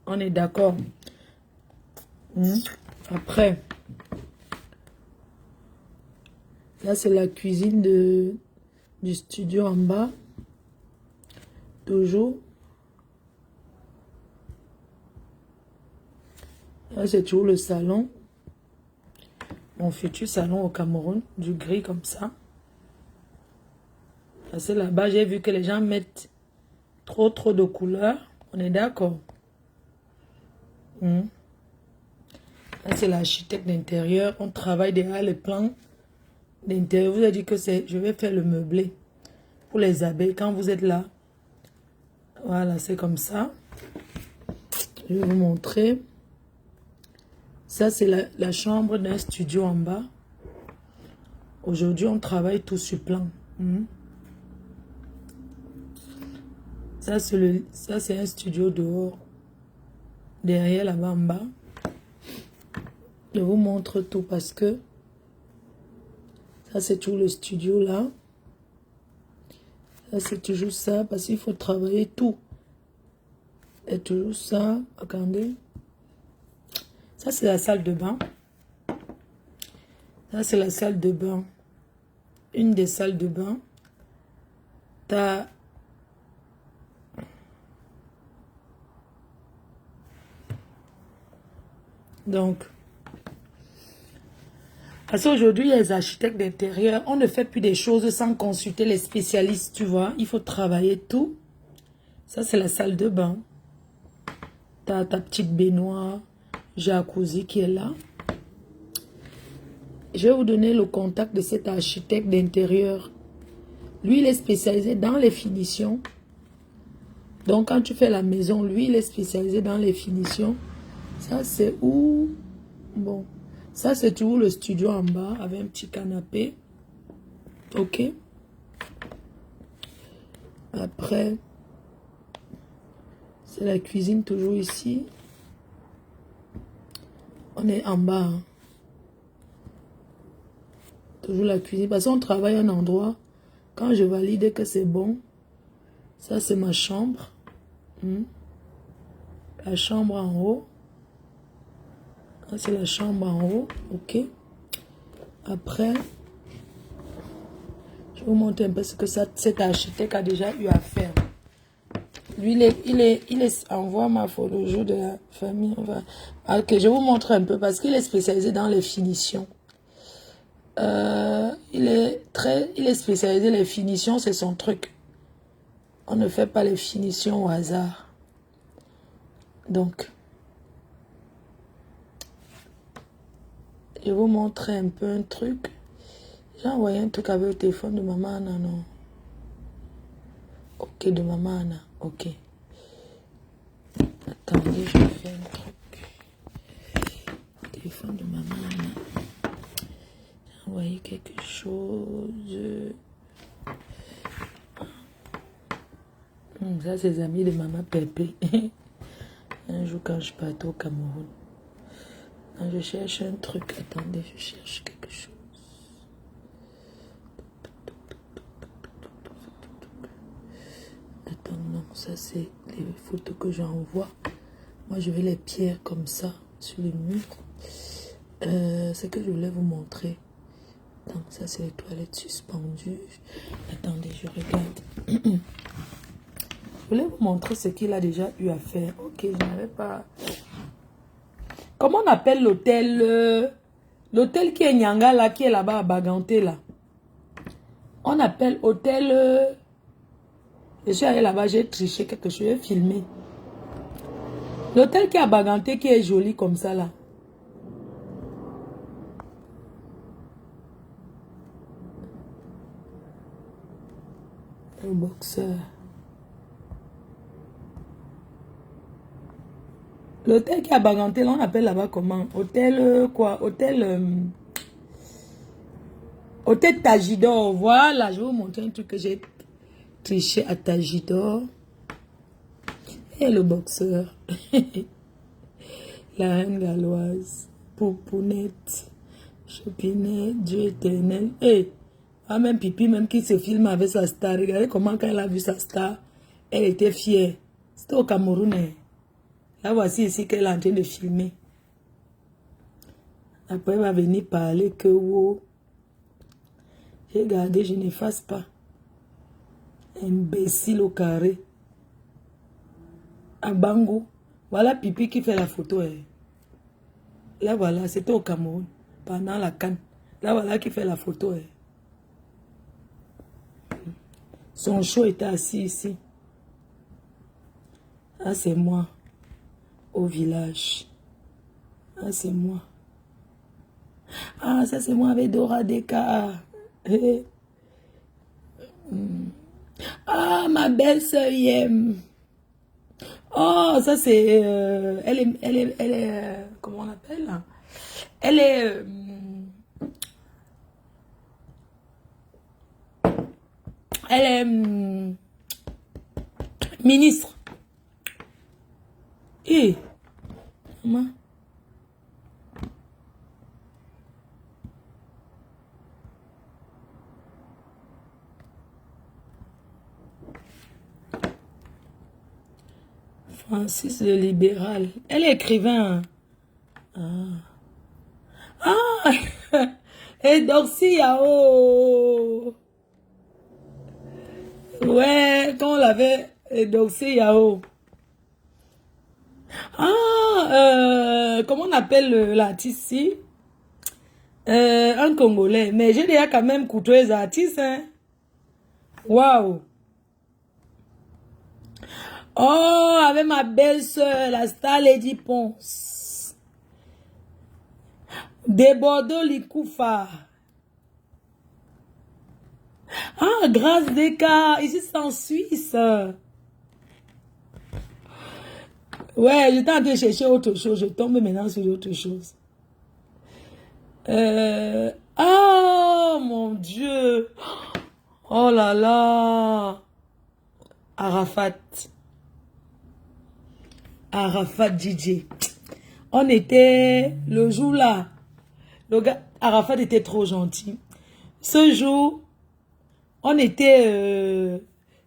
On est d'accord. Après, là, c'est la cuisine du studio en bas. Toujours. Là, c'est toujours le salon. Mon futur salon au Cameroun. Du gris comme ça. Là, c'est là-bas. J'ai vu que les gens mettent trop de couleurs. On est d'accord. Là, c'est l'architecte d'intérieur. On travaille derrière les plans d'intérieur. Vous avez dit que je vais faire le meublé pour les abeilles. Quand vous êtes là, voilà, c'est comme ça. Je vais vous montrer. Ça, c'est la chambre d'un studio en bas. Aujourd'hui, on travaille tout sur plan. Ça, c'est un studio dehors. Derrière, là-bas en bas. Je vous montre tout parce que ça, c'est tout le studio là. Ça, c'est toujours ça parce qu'il faut travailler tout. Et toujours ça. Regardez. Ça, c'est la salle de bain. Ça, c'est la salle de bain. Une des salles de bain. T'as... Donc, parce qu'aujourd'hui, les architectes d'intérieur, on ne fait plus des choses sans consulter les spécialistes, tu vois. Il faut travailler tout. Ça, c'est la salle de bain. Tu as ta petite baignoire, jacuzzi qui est là. Je vais vous donner le contact de cet architecte d'intérieur. Lui, il est spécialisé dans les finitions. Donc, quand tu fais la maison, lui, il est spécialisé dans les finitions. Ça, c'est où? Bon. Ça, c'est toujours le studio en bas avec un petit canapé. Ok. Après, c'est la cuisine toujours ici. On est en bas. Hein. Toujours la cuisine. Parce qu'on travaille à un endroit. Quand je valide que c'est bon. Ça, c'est ma chambre. La chambre en haut. C'est la chambre en haut, ok. Après, je vais vous montrer un peu ce que cet architecte a déjà eu à faire. Lui, il est envoie ma photo le jour de la famille. Ok, je vais vous montrer un peu parce qu'il est spécialisé dans les finitions. Il est spécialisé les finitions, c'est son truc. On ne fait pas les finitions au hasard. Donc, je vais vous montrer un peu un truc. J'ai envoyé un truc avec le téléphone de maman Anna, non? Ok, de maman Anna, ok. Attendez, je vais faire un truc. Téléphone de maman Anna. J'ai envoyé quelque chose. Ça, c'est les amis de maman Pépé. Un jour, quand je partais au Cameroun. Je cherche un truc. Attendez, je cherche quelque chose. Attends, non, ça c'est les photos que j'envoie. Moi, je vais les pierres comme ça sur les murs. C'est que je voulais vous montrer. Donc, ça c'est les toilettes suspendues. Attendez, je regarde. Je voulais vous montrer ce qu'il a déjà eu à faire. Ok, je n'avais pas... Comment on appelle l'hôtel? L'hôtel qui est Nyanga là, qui est là-bas à Baganté là. On appelle hôtel... Je suis allé là-bas, j'ai triché quelque chose, j'ai filmé. L'hôtel qui est à Baganté, qui est joli comme ça là. Le boxeur. L'hôtel qui a Baganté, on appelle là-bas comment? Hôtel quoi? Hôtel Tajidor. Voilà, je vais vous montrer un truc que j'ai triché à Tajidor. Et le boxeur. La reine galloise. Poupounette. Chopinette. Dieu éternel. Et même Pipi, même qui se filme avec sa star. Regardez comment quand elle a vu sa star, elle était fière. C'était au Cameroun. Là, voici ici qu'elle est en train de filmer. Après, elle va venir parler que wow. J'ai gardé, je n'efface pas. Imbécile au carré. À Bango. Voilà Pipi qui fait la photo. Là, voilà, c'était au Cameroun. Pendant la CAN. Là, voilà qui fait la photo. Son show était assis ici. Ah, c'est moi. Au village. Ah, c'est moi. Ah, ça c'est moi avec Dora Deka. Ah, ma belle-sœur Yem. Oh, ça c'est... elle est comment on l'appelle? Elle est... elle est... ministre. Et... Maman. Francis le libéral. Elle est écrivain. Ah. Et Dorcy Yao. Ouais, quand on l'avait, Dorcy Yao. Ah, comment on appelle l'artiste ici? Un Congolais. Mais j'ai déjà quand même côtoyé les artistes. Hein? Waouh. Oh, avec ma belle-sœur, la star Lady Ponce. De Bordeaux, Likoufa. Ah, Grâce Deka. Ici, c'est en Suisse. Ouais, j'étais en train de chercher autre chose. Je tombe maintenant sur autre chose. Oh, mon Dieu. Oh là là. Arafat. Arafat DJ. On était le jour là. Le gars, Arafat était trop gentil. Ce jour, on était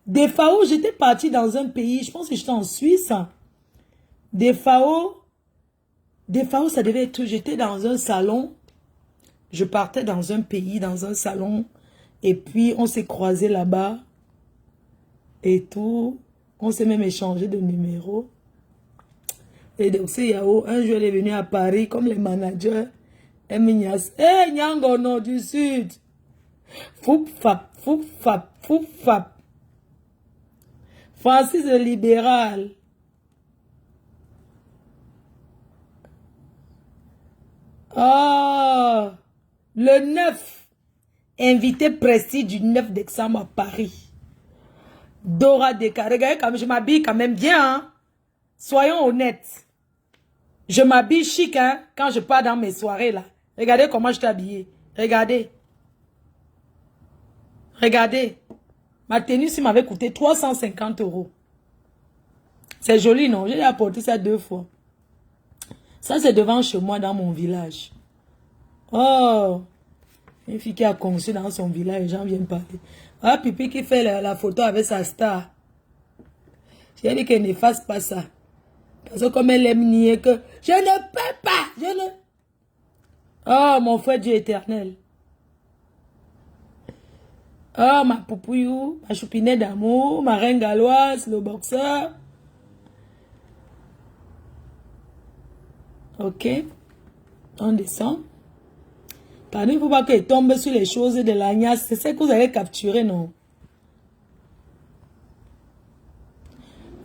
des FAO. J'étais partie dans un pays, je pense que j'étais en Suisse. Des FAO, ça devait être, j'étais dans un salon. Je partais dans un pays, dans un salon. Et puis, on s'est croisés là-bas. Et tout. On s'est même échangé de numéros. Et donc, c'est Yao. Un jour, elle est venue à Paris comme les managers. Elle me niasse. Hé, Nyango, non, du Sud. Foup, fap, foup, fap, foup, fap. Francis le libéral. Oh, le 9. Invité prestige du 9 décembre à Paris. Dora Deka. Regardez comme je m'habille quand même bien. Hein? Soyons honnêtes. Je m'habille chic hein, quand je pars dans mes soirées là. Regardez comment je suis habillée. Regardez. Regardez. Ma tenue ici m'avait coûté 350 €. C'est joli non? J'ai apporté ça 2 fois. Ça c'est devant chez moi dans mon village. Oh. Une fille qui a conçu dans son village, les gens viennent parler. Ah, Pipi qui fait la photo avec sa star. J'ai dit qu'elle n'efface pas ça. Parce que comme elle aime nier que je ne peux pas, je ne... Oh, mon frère Dieu éternel. Oh, ma poupouillou, ma choupinette d'amour, ma reine galloise, le boxeur. Ok. On descend. Pardon, il ne faut pas qu'elle tombe sur les choses de l'agnace. C'est ce que vous allez capturer, non?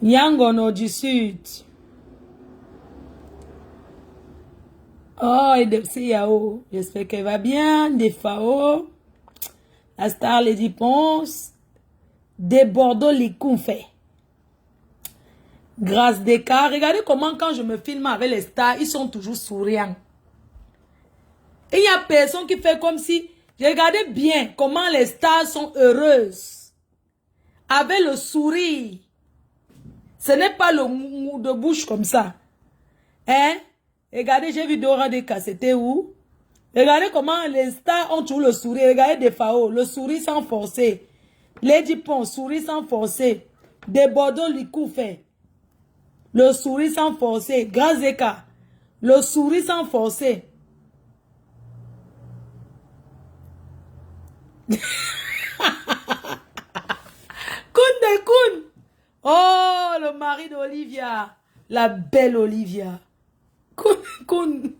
Nyangono du Sud. Oh, et de Yao. J'espère qu'elle va bien. Des FAO. La star Lady Ponce. Des Bordeaux Licoum fait. Grâce des cas. Regardez comment quand je me filme avec les stars, ils sont toujours souriants. Et il n'y a personne qui fait comme si... Regardez bien comment les stars sont heureuses. Avec le sourire. Ce n'est pas le mou de bouche comme ça. Hein? Regardez, j'ai vu Dora Deka, c'était où? Regardez comment les stars ont toujours le sourire. Regardez Defao, le sourire sans forcer. Lady Pon, sourire sans forcer. Des Bordeaux Licoum fait. Le sourire sans forcer. Grazeka. Le sourire sans forcer. Koun. Oh, le mari d'Olivia. La belle Olivia. Koun.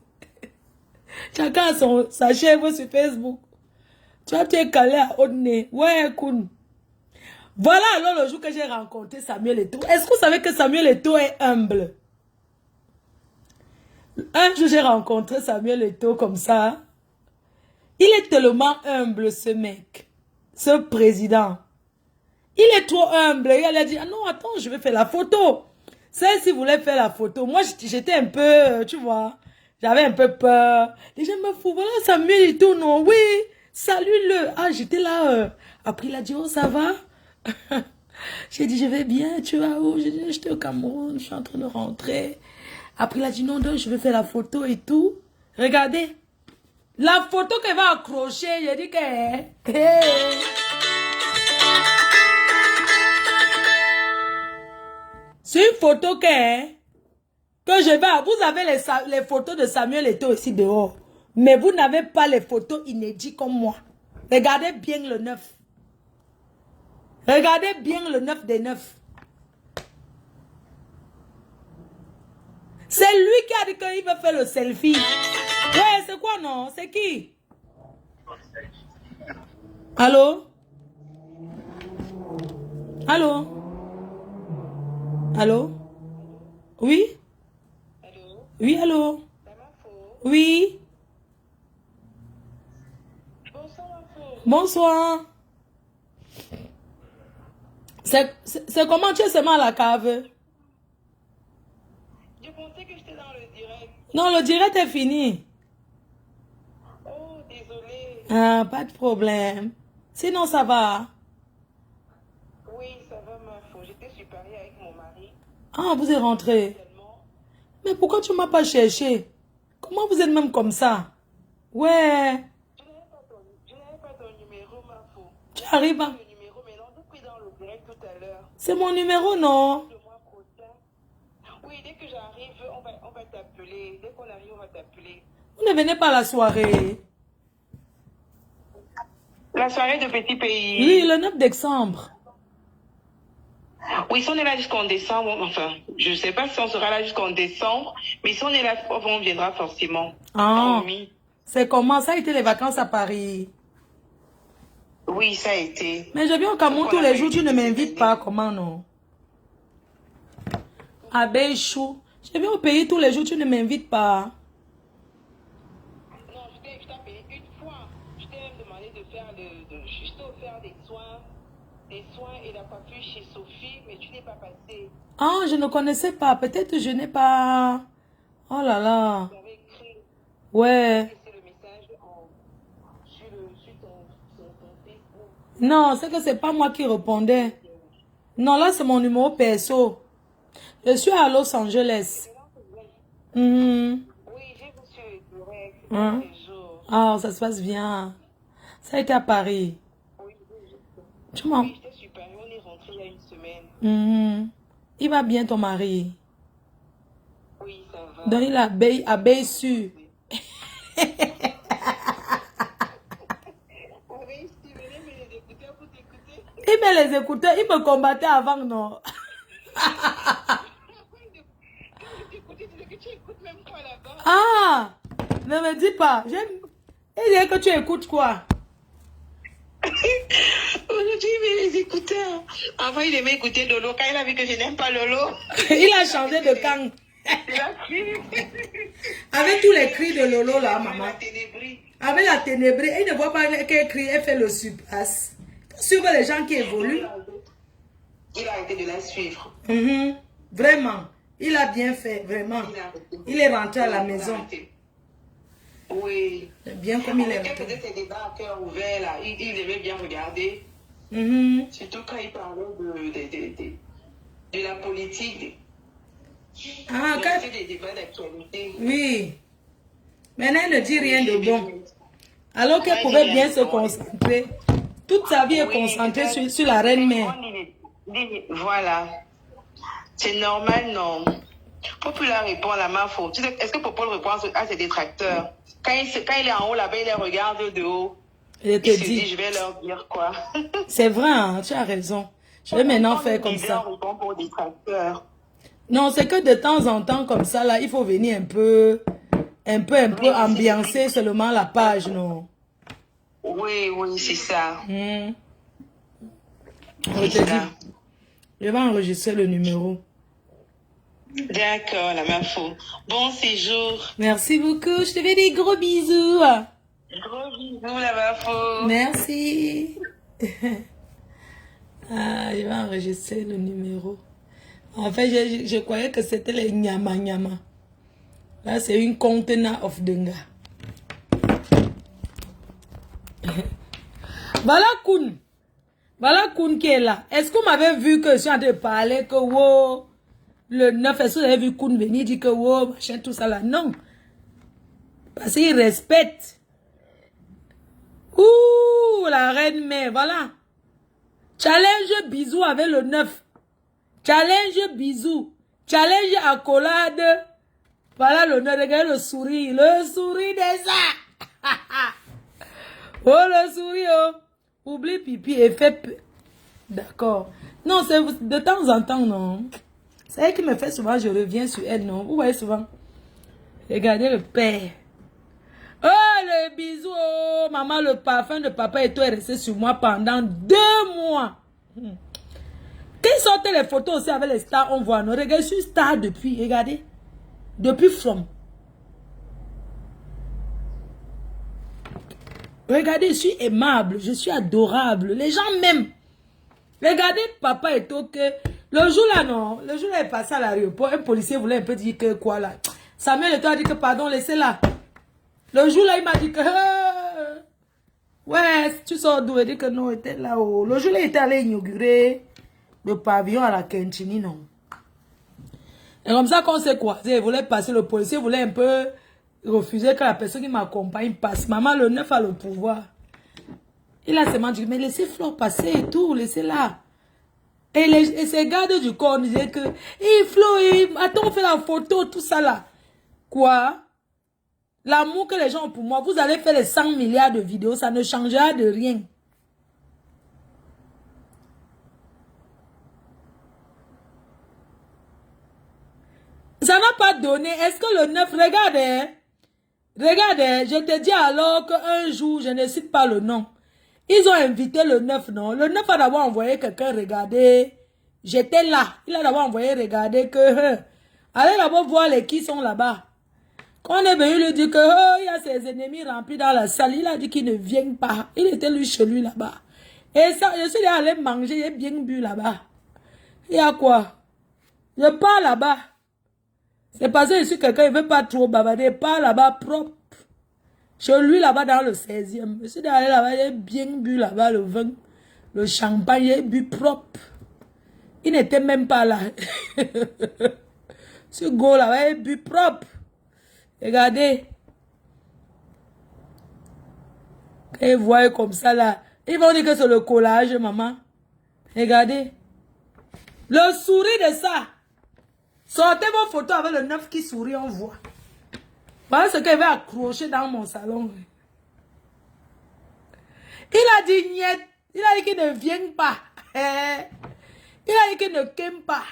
Chacun a sa chèvre sur Facebook. Tu as été calé à Odney. Ouais, Koun. Voilà alors le jour que j'ai rencontré Samuel Eto'o. Est-ce que vous savez que Samuel Eto'o est humble? Un jour j'ai rencontré Samuel Eto'o comme ça. Il est tellement humble ce mec. Ce président. Il est trop humble. Et elle a dit, ah non, attends, je vais faire la photo. Celle-ci voulait faire la photo. Moi, j'étais un peu, tu vois, j'avais un peu peur. Les gens me font, voilà Samuel Eto'o, non, oui, salue-le. Ah, j'étais là. Après, il a dit, oh, ça va? J'ai dit, je vais bien, tu vas où? J'ai dit, j'étais au Cameroun, je suis en train de rentrer. Après, il a dit, non, je vais faire la photo et tout. Regardez. La photo qu'elle va accrocher, j'ai dit que... C'est une photo que je vais... Vous avez les photos de Samuel Eto'o ici dehors. Mais vous n'avez pas les photos inédites comme moi. Regardez bien le 9. Regardez bien le 9 des 9. C'est lui qui a dit qu'il va faire le selfie. Ouais, c'est quoi non? C'est qui? Allô? Allô? Allô? Oui? Allô? Oui, allô? Mamafo? Oui? Bonsoir, Mamafo. Bonsoir. C'est comment tu es seulement à la cave? Je pensais que j'étais dans le direct. Non, le direct est fini. Oh, désolé. Ah, pas de problème. Sinon, ça va. Oui, ça va, Mamafo. J'étais supérieure avec mon mari. Ah, vous êtes rentré. Tellement. Mais pourquoi tu ne m'as pas cherché? Comment vous êtes même comme ça? Ouais. Je n'avais pas ton numéro, Mamafo. Tu arrives à... Le numéro, mais non, j'ai pris dans le direct tout à l'heure. C'est mon numéro, non? Le mois prochain. Oui, dès que j'arrive, on va t'appeler. Dès qu'on arrive, on va t'appeler. Vous ne venez pas à la soirée. La soirée de Petit Pays. Oui, le 9 décembre. Oui, si on est là jusqu'en décembre, enfin, je ne sais pas si on sera là jusqu'en décembre, mais si on est là, on viendra forcément. Ah, Promis. c'est comment? Ça a été les vacances à Paris. Oui, ça a été. Mais je viens au Cameroun tous les jours, tu ne m'invites pas. Comment non? À Béchou. Je viens au pays tous les jours, tu ne m'invites pas. Non, je t'ai appelé une fois. Je t'ai même demandé de faire juste faire des soins et la coiffure chez Sophie, mais tu n'es pas passé. Ah, je ne connaissais pas. Peut-être je n'ai pas... Oh là là. J'avais écrit, Ouais. laissé le message sur ton Facebook. Non, c'est que c'est pas moi qui répondais. Non, là, c'est mon numéro perso. Je suis à Los Angeles. Mhm. Oui, j'ai reçu le direct Hein? les jours. Ah, ça se passe bien. Ça a été à Paris. Oui, Tu m'en... oui, j'étais super. On est rentré il y a une semaine. Mhm. Il va bien ton mari. Oui, ça va. Donc il a béçu. Oui, si tu venais me les écouter pour t'écouter. Il me les écoutait, il me combattait avant, non? Quand je t'écoutais, tu disais que tu écoutes même quoi là-bas. Ah! Ne me dis pas. J'aime... Il dit que tu écoutes quoi? Aujourd'hui, il met les écouteurs. Avant, il aimait écouter Lolo. Quand il a vu que je n'aime pas Lolo, Il a changé de camp. il a crié. Avec tous les cris de Lolo là, Il maman. a ténébré. Avec la ténébrée, il ne voit pas qu'elle crie, elle fait le surpasse. Suivre les gens qui évoluent. Il a arrêté de la suivre. Vraiment. Il a bien fait, vraiment. Il est rentré à la maison. Oui. Bien comme il est rentré. rentré. Quand ces débats à cœur ouvert, là, il aimait bien regarder. Surtout quand il parlait de la politique. Des débats d'actualité. Oui. Maintenant, elle ne dit rien de bon. Alors qu'elle pouvait bien se concentrer. Toute sa vie est concentrée sur la reine-mère. Voilà. C'est normal, non? Populaire répond à ma faute. Est-ce que Popol répond à ses détracteurs? Quand il est en haut là-bas, il les regarde de haut. Il se dit, je vais leur dire quoi? C'est vrai, hein, tu as raison. Je vais maintenant faire comme ça. Pour détracteurs. Non, c'est que de temps en temps, comme ça, là, il faut venir un peu ambiancer seulement la page, non? Oui, c'est ça. Je vais enregistrer le numéro. D'accord, la ma faute. Bon séjour. Merci beaucoup. Je te fais des gros bisous. Gros bisous, la ma faute. Merci. Je vais enregistrer le numéro. En fait, je croyais que c'était les Nyama Nyama. Là, c'est une contenant of Denga. Voilà Koun. Voilà Koun qui est là. Est-ce que vous m'avez vu que je suis en train de parler que wow, le 9, est-ce que vous avez vu Koun venir dire que wow, machin, tout ça là? Non. Parce qu'il respecte. Ouh, la reine-mère, voilà. Challenge bisous avec le 9. Challenge bisous. Challenge accolade. Voilà le 9. Regardez le sourire. Le sourire des ça. Oh, le sourire. Oh. Oublie pipi et fait... D'accord. Non, c'est de temps en temps, non. C'est elle qui me fait souvent, je reviens sur elle, non. Vous voyez souvent. Regardez le père. Oh, le bisou. Oh, maman, le parfum de papa et toi est resté sur moi pendant 2 mois. Quand ils sortaient les photos aussi avec les stars, on voit. Non, regardez, je suis star depuis. Regardez. Depuis From. Regardez, je suis aimable, je suis adorable. Les gens m'aiment. Regardez, papa et tout que... Le jour là, non. Le jour là, il est passé à l'aéroport. Un policier voulait un peu dire que quoi là. Samuel et toi a dit que pardon, laissez-la. Le jour là, il m'a dit que... ouais, tu sors d'où? Il dit que non, il était là-haut. Le jour là, il était allé inaugurer le pavillon à la Kentini, non. Et comme ça qu'on s'est croisé. Il voulait passer, le policier voulait un peu... refuser que la personne qui m'accompagne passe. Maman, le 9 a le pouvoir. Il a seulement dit, mais laissez Flore passer et tout, laissez-la. Et ces gardes du corps disaient que, Flo, attends, on fait la photo, tout ça là. Quoi? L'amour que les gens ont pour moi, vous allez faire les 100 milliards de vidéos, ça ne changera de rien. Ça n'a pas donné. Est-ce que le 9, regardez, regardez, je te dis alors qu'un jour, je ne cite pas le nom. Ils ont invité le 9, non? Le 9 a d'abord envoyé quelqu'un regarder. J'étais là. Il a d'abord envoyé regarder que... allez d'abord voir les qui sont là-bas. Quand on est venu lui dire que il y a ses ennemis remplis dans la salle, il a dit qu'il ne vient pas. Il était lui chez lui là-bas. Et ça, je suis allé manger, j'ai bien bu là-bas. Il y a quoi? Je pars là-bas. C'est parce que je suis quelqu'un, il ne veut pas trop bavarder. Pas là-bas propre. Chez lui là-bas dans le 16e. Je suis allé là-bas, j'ai bien bu là-bas le vin. Le champagne, j'ai bu propre. Il n'était même pas là. Ce gars là-bas, j'ai bu propre. Regardez. Quand ils voient comme ça là, ils vont dire que c'est le collage, maman. Regardez. Le sourire de ça. Sortez vos photos avec le 9 qui sourit, on voit. Voilà ce qu'il va accrocher dans mon salon. Il a dit niet. Il a dit qu'il ne vient pas. Il a dit qu'il ne t'aime pas.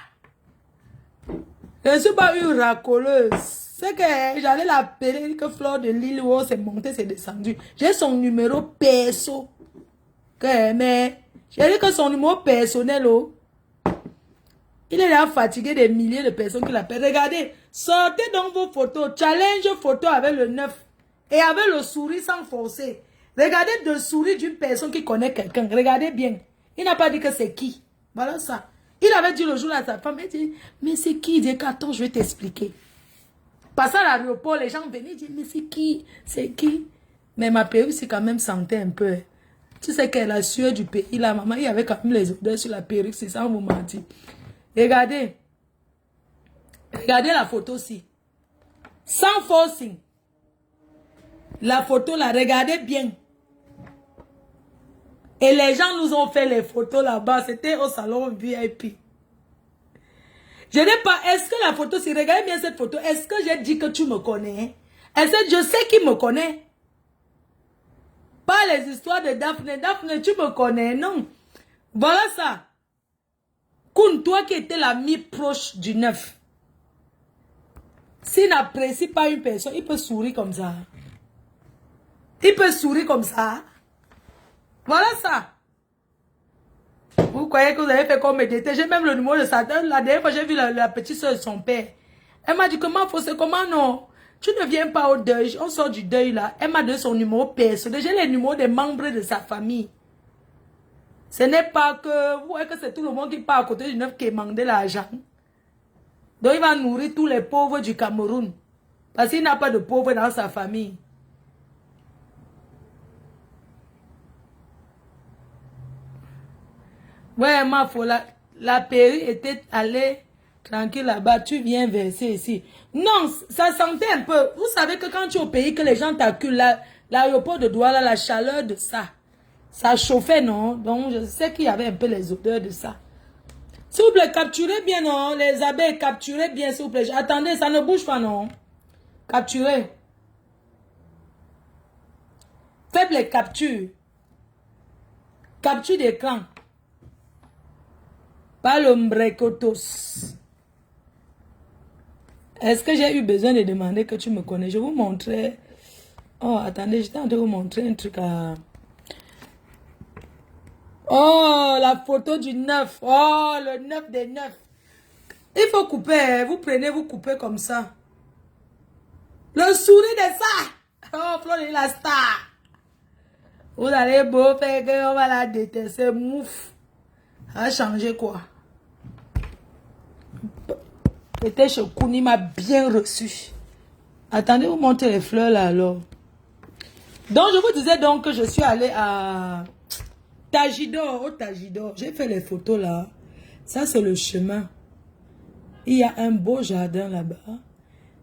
Je ne suis pas une racoleuse. C'est que j'allais l'appeler que Flore de Lille, où c'est monté, c'est descendu. J'ai son numéro perso. Mais j'ai dit que son numéro personnel, oh. Il est là fatigué des milliers de personnes qui l'appellent. Regardez, sortez donc vos photos. Challenge photo avec le 9. Et avec le sourire sans forcer. Regardez le sourire d'une personne qui connaît quelqu'un. Regardez bien. Il n'a pas dit que c'est qui. Voilà ça. Il avait dit le jour à sa femme, il dit, mais c'est qui? Il dit, attends, je vais t'expliquer. Passant à l'aéroport, les gens venaient, ils disaient, mais c'est qui? C'est qui? Mais ma perruque, c'est quand même sentait un peu. Tu sais qu'elle a sueur du pays. La maman, il y avait quand même les odeurs sur la perruque, c'est ça, on vous mentit. Regardez. Regardez la photo aussi. Sans forcing. La photo là, regardez bien. Et les gens nous ont fait les photos là-bas. C'était au salon VIP. Je n'ai pas... Est-ce que la photo, si regardez bien cette photo, est-ce que j'ai dit que tu me connais? Est-ce que je sais qui me connaît? Pas les histoires de Daphné. Daphné, tu me connais, non? Voilà ça. Koun, toi qui étais l'ami proche du 9. S'il n'apprécie pas une personne, il peut sourire comme ça. Il peut sourire comme ça. Voilà ça. Vous croyez que vous avez fait comme méditer? J'ai même le numéro de sa tête. La dernière fois, j'ai vu la petite soeur de son père. Elle m'a dit comment faut, c'est comment non? Tu ne viens pas au deuil. On sort du deuil là. Elle m'a donné son numéro personnel. J'ai les numéros des membres de sa famille. Ce n'est pas que, vous voyez que c'est tout le monde qui part à côté du 9 qui manque de l'argent. Donc il va nourrir tous les pauvres du Cameroun. Parce qu'il n'a pas de pauvres dans sa famille. Ouais, ma folle, la Péri était allée tranquille là-bas, tu viens verser ici. Non, ça sentait un peu. Vous savez que quand tu es au pays, que les gens t'acculent, l'aéroport de Douala, la chaleur de ça, ça chauffait, non? Donc, je sais qu'il y avait un peu les odeurs de ça. S'il vous plaît, capturez bien, non? Les abeilles, capturez bien, s'il vous plaît. Attendez, ça ne bouge pas, non? Capturez. Faites les captures. Capture d'écran. Pas l'ombrecotos. Est-ce que j'ai eu besoin de demander que tu me connais? Je vous montrais. Oh, attendez, j'étais en train de vous montrer un truc à... Oh, la photo du 9. Oh, le 9 des 9. Il faut couper. Vous prenez, vous coupez comme ça. Le sourire de ça. Oh, Florine la star. Vous allez beau faire qu'on va la détester. Mouf. Ça a changé quoi? Peut-être chez Kouni m'a bien reçu. Attendez, vous montrer les fleurs là alors. Donc, je vous disais donc que je suis allée à Tajidor, au Tajidor. J'ai fait les photos là. Ça, c'est le chemin. Il y a un beau jardin là-bas.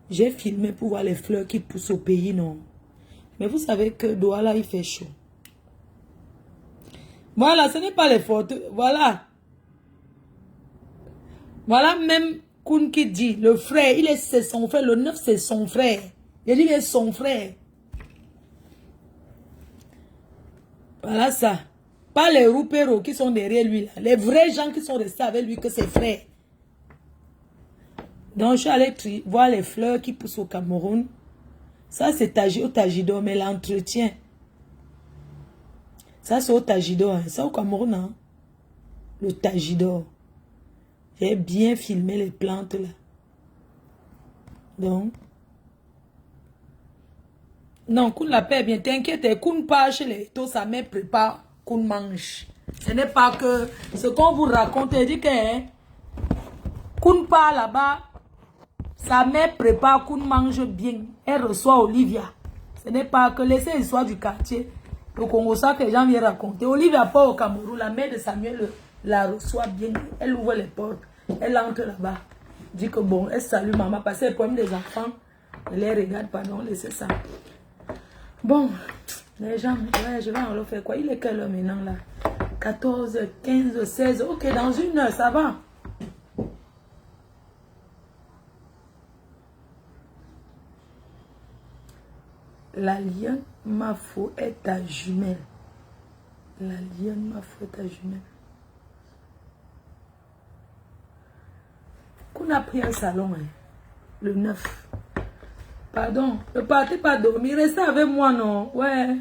J'ai filmé pour voir les fleurs qui poussent au pays, non. Mais vous savez que Douala, il fait chaud. Voilà, ce n'est pas les photos. Voilà. Voilà même Koun qui dit, le frère, c'est son frère. Le 9, c'est son frère. Il dit, il est son frère. Voilà ça. Pas les roupéros qui sont derrière lui. Là. Les vrais gens qui sont restés avec lui, que ses frères. Donc, je suis allée voir les fleurs qui poussent au Cameroun. Ça, c'est au Tajidor, mais l'entretien. Ça, c'est au Tajidor. Hein. Ça, au Cameroun, hein. Le Tajidor. J'ai bien filmé les plantes, là. Donc. Non, Koun la paix bien. T'inquiète, Koun part chez les taux, sa mère prépare, Koun mange. Ce n'est pas que ce qu'on vous raconte. Il dit que hein, Koun part là-bas. Sa mère prépare, Koun mange bien. Elle reçoit Olivia. Ce n'est pas que laisser l'histoire du quartier. Le Congo, ça que les gens viennent raconter. Olivia part au Cameroun. La mère de Samuel la reçoit bien. Elle ouvre les portes. Elle entre là-bas. Dit que bon, elle salue maman. Parce que le problème des enfants, elle les regarde, pardon, laissez ça. Bon, les gens, ouais, je vais en refaire quoi? Il est quelle heure maintenant là? 14, 15, 16. Ok, dans une heure, ça va. La lionne Mafo est ta jumelle. La lionne Mafo est ta jumelle. Qu'on a pris un salon, hein, le 9. Pardon, ne partez pas dormir, restez avec moi, non? Ouais.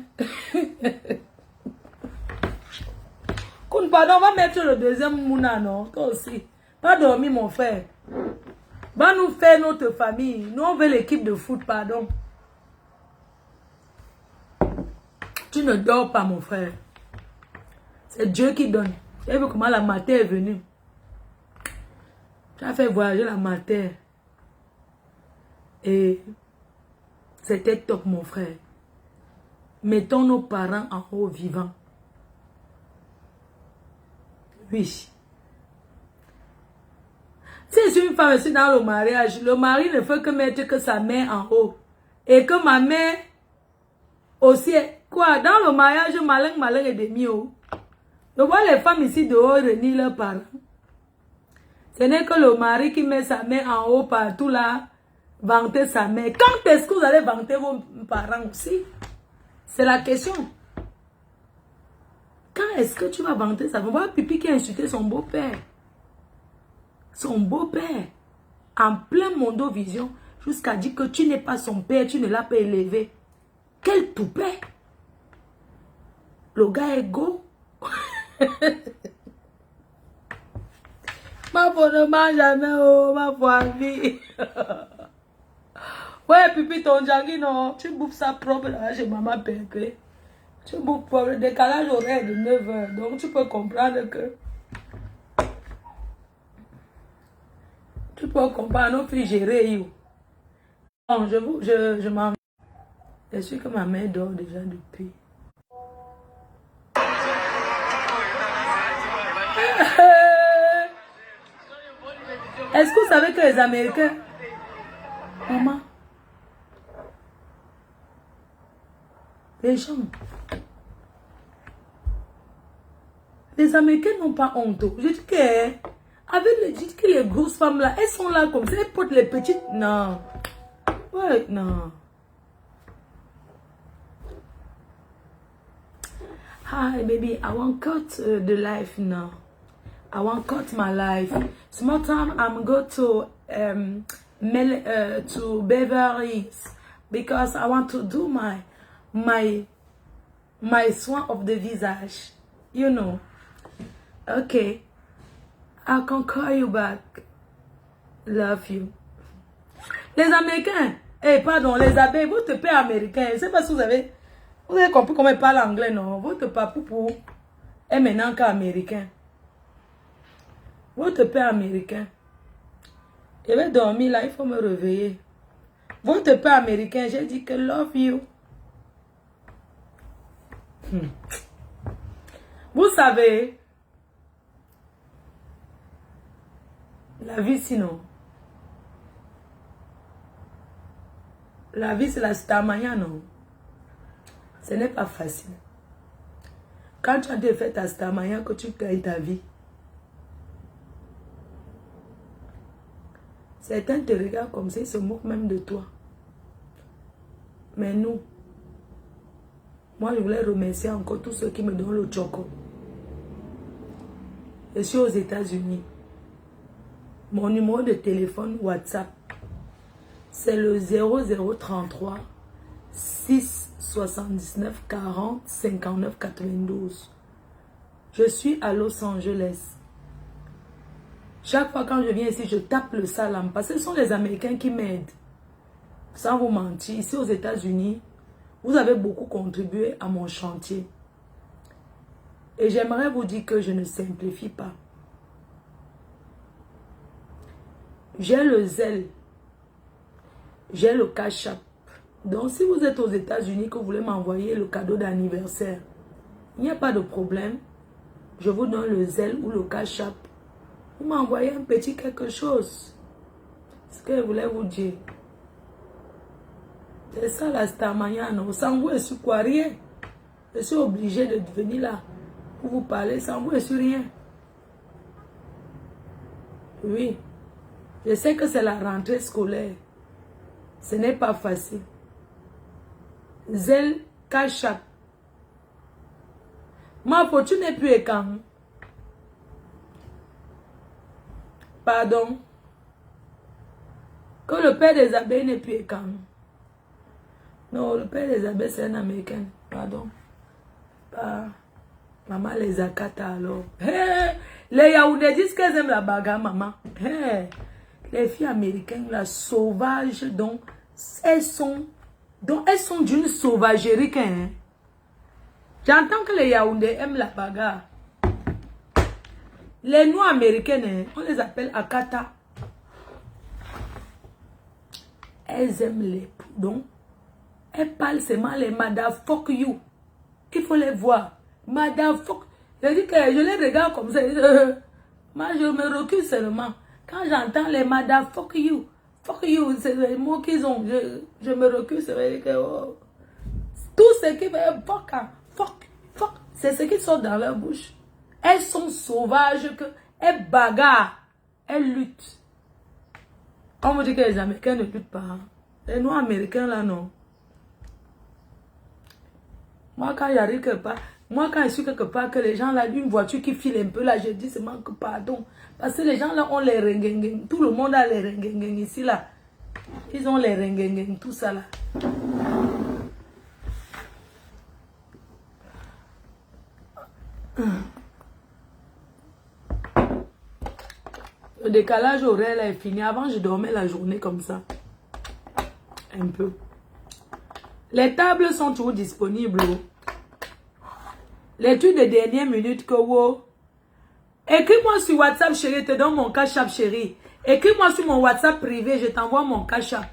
Pardon, on va mettre le deuxième mouna, non? Toi aussi. Pas dormir, mon frère. Va nous faire notre famille. Nous, on veut l'équipe de foot, pardon. Tu ne dors pas, mon frère. C'est Dieu qui donne. Tu as vu comment la matin est venue. Tu as fait voyager la matière. Et c'était top, mon frère. Mettons nos parents en haut vivants. Oui. Si je suis une femme, je suis dans le mariage, le mari ne fait que mettre que sa mère en haut. Et que ma mère aussi, quoi, dans le mariage, malin et demi haut. Je vois les femmes ici dehors réunir leurs parents. Ce n'est que le mari qui met sa mère en haut partout là, vanter sa mère. Quand est-ce que vous allez vanter vos parents aussi? C'est la question. Quand est-ce que tu vas vanter ça? On voit Pipi qui a insulté son beau-père. Son beau-père. En plein Mondovision. Jusqu'à dire que tu n'es pas son père. Tu ne l'as pas élevé. Quel toupet. Le gars est go. Ma foi ne mange jamais. Oh, ma foi vie. Ouais, Pipi, ton jangi, non. Tu bouffes ça propre là chez maman Pépé. Tu bouffes pour le décalage horaire de 9 h. Donc, tu peux comprendre que... Tu peux comprendre nos frigérés. Bon, je m'en... Je suis que ma mère dort déjà depuis. Est-ce que vous savez que les Américains... Maman... Les gens... Les Américains n'ont pas honte. Je dis que... Avec les grosses femmes là, elles sont là comme ça, elles portent les petites... Non. Ouais, non. Hi baby, I want cut the life now. I want cut my life. Small time I'm go to Beverly Hills because I want to do my soin of the visage. You know. Okay. I can call you back. Love you. Les Américains, pardon, les abeilles, votre père américain, je ne sais pas si vous avez compris comment il parle anglais, non? Votre papou est maintenant qu'américain. Votre père américain. Je vais dormir là, il faut me réveiller. Votre père américain, j'ai dit que love you. Vous savez, la vie sinon. La vie c'est la stamania, non? Ce n'est pas facile. Quand tu as fait ta stamania, que tu gagnes ta vie. Certains te regardent comme ça, ils se moquent même de toi. Mais nous, moi je voulais remercier encore tous ceux qui me donnent le choco. Je suis aux États-Unis. Mon numéro de téléphone WhatsApp, c'est le 0033 679 40 59 92. Je suis à Los Angeles. Chaque fois quand je viens ici, je tape le salam parce que ce sont les Américains qui m'aident. Sans vous mentir, ici aux États-Unis, vous avez beaucoup contribué à mon chantier. Et j'aimerais vous dire que je ne simplifie pas. J'ai le zèle. J'ai le cash app. Donc, si vous êtes aux États-Unis que vous voulez m'envoyer le cadeau d'anniversaire, il n'y a pas de problème. Je vous donne le zèle ou le cash app. Vous m'envoyez un petit quelque chose. Ce que je voulais vous dire. C'est ça la Starmania, non? Sans vous, je suis quoi? Rien. Je suis obligé de venir là pour vous parler. Sans vous, je suis rien. Oui. Je sais que c'est la rentrée scolaire. Ce n'est pas facile. Zèle, cash app. Ma faute, tu n'es plus écran. Pardon. Que le père des abeilles n'est plus écran. Non, le père des abeilles, c'est un Américain. Pardon. Pas. Maman les akata alors. Hey, les Yaoundés disent qu'elles aiment la bagarre, maman. Hey, les filles américaines, la sauvage, donc elles sont d'une sauvagerie. Hein. J'entends que les Yaoundés aiment la bagarre. Les noirs américaines, hein, on les appelle akata. elles aiment les donc elles parlent seulement les madame fuck you. Il faut les voir. Madame fuck. Je dis que je les regarde comme ça. Moi, je me recule seulement. Quand j'entends les madame fuck you, c'est les mots qu'ils ont. Je me recule, c'est vrai que oh, tout ce qui veut fuck, c'est ce qui sort dans leur bouche. Elles sont sauvages, elles bagarrent, elles luttent. On me dit que les Américains ne luttent pas. Hein. Les Noirs américains là, non. Moi, quand j'arrive quelque part, quand je suis quelque part, que les gens là, une voiture qui file un peu là, je dis seulement que pardon. Parce que les gens là ont les rengengen. Tout le monde a les rengengen ici là. Ils ont les rengengen, tout ça là. Le décalage horaire là est fini. Avant, je dormais la journée comme ça. Un peu. Les tables sont toujours disponibles. Les trucs de dernière minute que vous. Écris-moi sur WhatsApp, chérie. Je te donne mon cash-app, chérie. Écris-moi sur mon WhatsApp privé. Je t'envoie mon cash-app.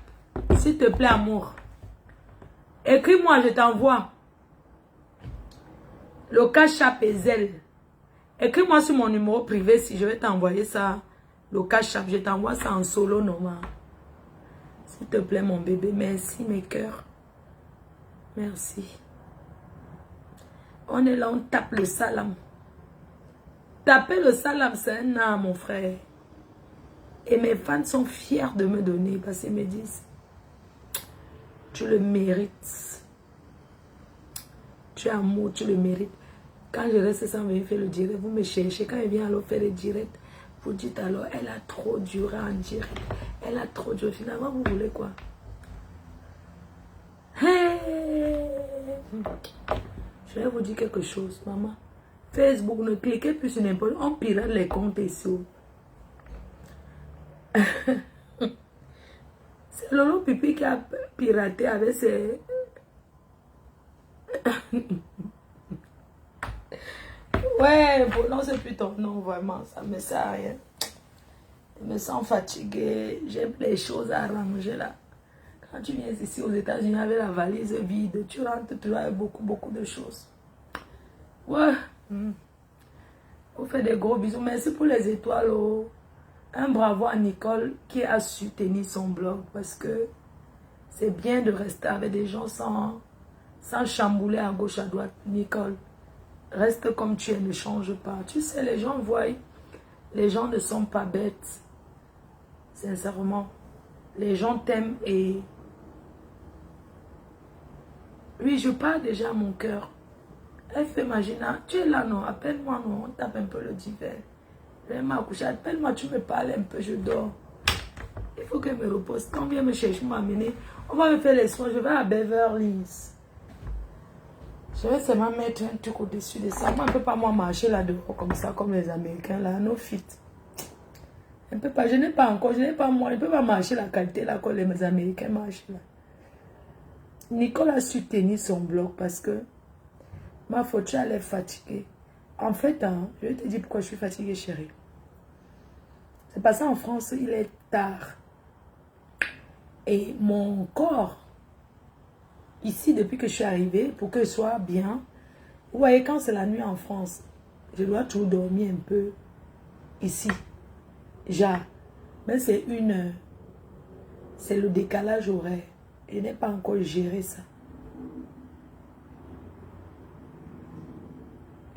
S'il te plaît, amour. Écris-moi, je t'envoie. Le cash-app est zèle. Écris-moi sur mon numéro privé si je vais t'envoyer ça. Le cash-app, je t'envoie ça en solo normal. S'il te plaît, mon bébé. Merci, mes cœurs. Merci. On est là, on tape le salam. Taper le salam, c'est un art, mon frère. Et mes fans sont fiers de me donner parce qu'ils me disent, tu le mérites. Tu es amour, tu le mérites. Quand je reste sans venir faire le direct, vous me cherchez. Quand il vient alors faire le direct, vous dites alors, elle a trop duré en direct. Elle a trop duré. Finalement, vous voulez quoi? Hey! Je vais vous dire quelque chose, maman. Facebook, ne cliquez plus sur n'importe quoi. On pirate les comptes ici. C'est Lolo Pipi qui a piraté avec ses... Ouais, bon, non, c'est plus ton nom, vraiment. Ça me sert à rien. Je me sens fatiguée. J'ai les choses à ranger là. Quand tu viens ici aux États-Unis avec la valise vide, tu rentres, tu as beaucoup de choses. Ouais. Vous faites des gros bisous. Merci pour les étoiles. Oh. Un bravo à Nicole qui a su tenir son blog parce que c'est bien de rester avec des gens sans chambouler à gauche, à droite. Nicole, reste comme tu es, ne change pas. Tu sais, les gens voient, les gens ne sont pas bêtes. Sincèrement, les gens t'aiment et... Oui, je parle déjà à mon cœur. Elle fait Magina, tu es là, non? Appelle-moi, non? On tape un peu le divers. Je vais m'accoucher. Appelle-moi, tu me parles un peu, je dors. Il faut que je me repose. Quand on vient me chercher, m'amener, on va me faire les soins. Je vais à Beverly Hills. Je vais seulement mettre un truc au-dessus de ça. Moi, on ne peut pas moi marcher là-dehors comme ça, comme les Américains, là, no fit. Je ne peux pas, je n'ai pas encore, je n'ai pas moi, je ne peux pas marcher la qualité là, comme les Américains marchent là. Nicole a su tenir son bloc parce que ma faute, elle est fatiguée. En fait, hein, je vais te dire pourquoi je suis fatiguée, chérie. C'est parce qu'en France, il est tard. Et mon corps, ici, depuis que je suis arrivée, pour que je sois bien, vous voyez, quand c'est la nuit en France, je dois toujours dormir un peu ici. Mais c'est le décalage horaire. Je n'ai pas encore géré ça.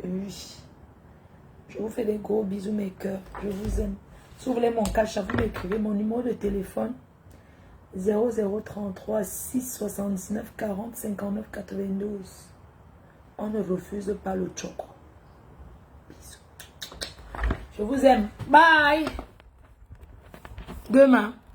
Oui. Je vous fais des gros bisous, mes cœurs. Je vous aime. Si vous voulez mon cash, vous m'écrivez mon numéro de téléphone 0033 679 40 59 92. On ne refuse pas le choco. Bisous. Je vous aime. Bye. Demain.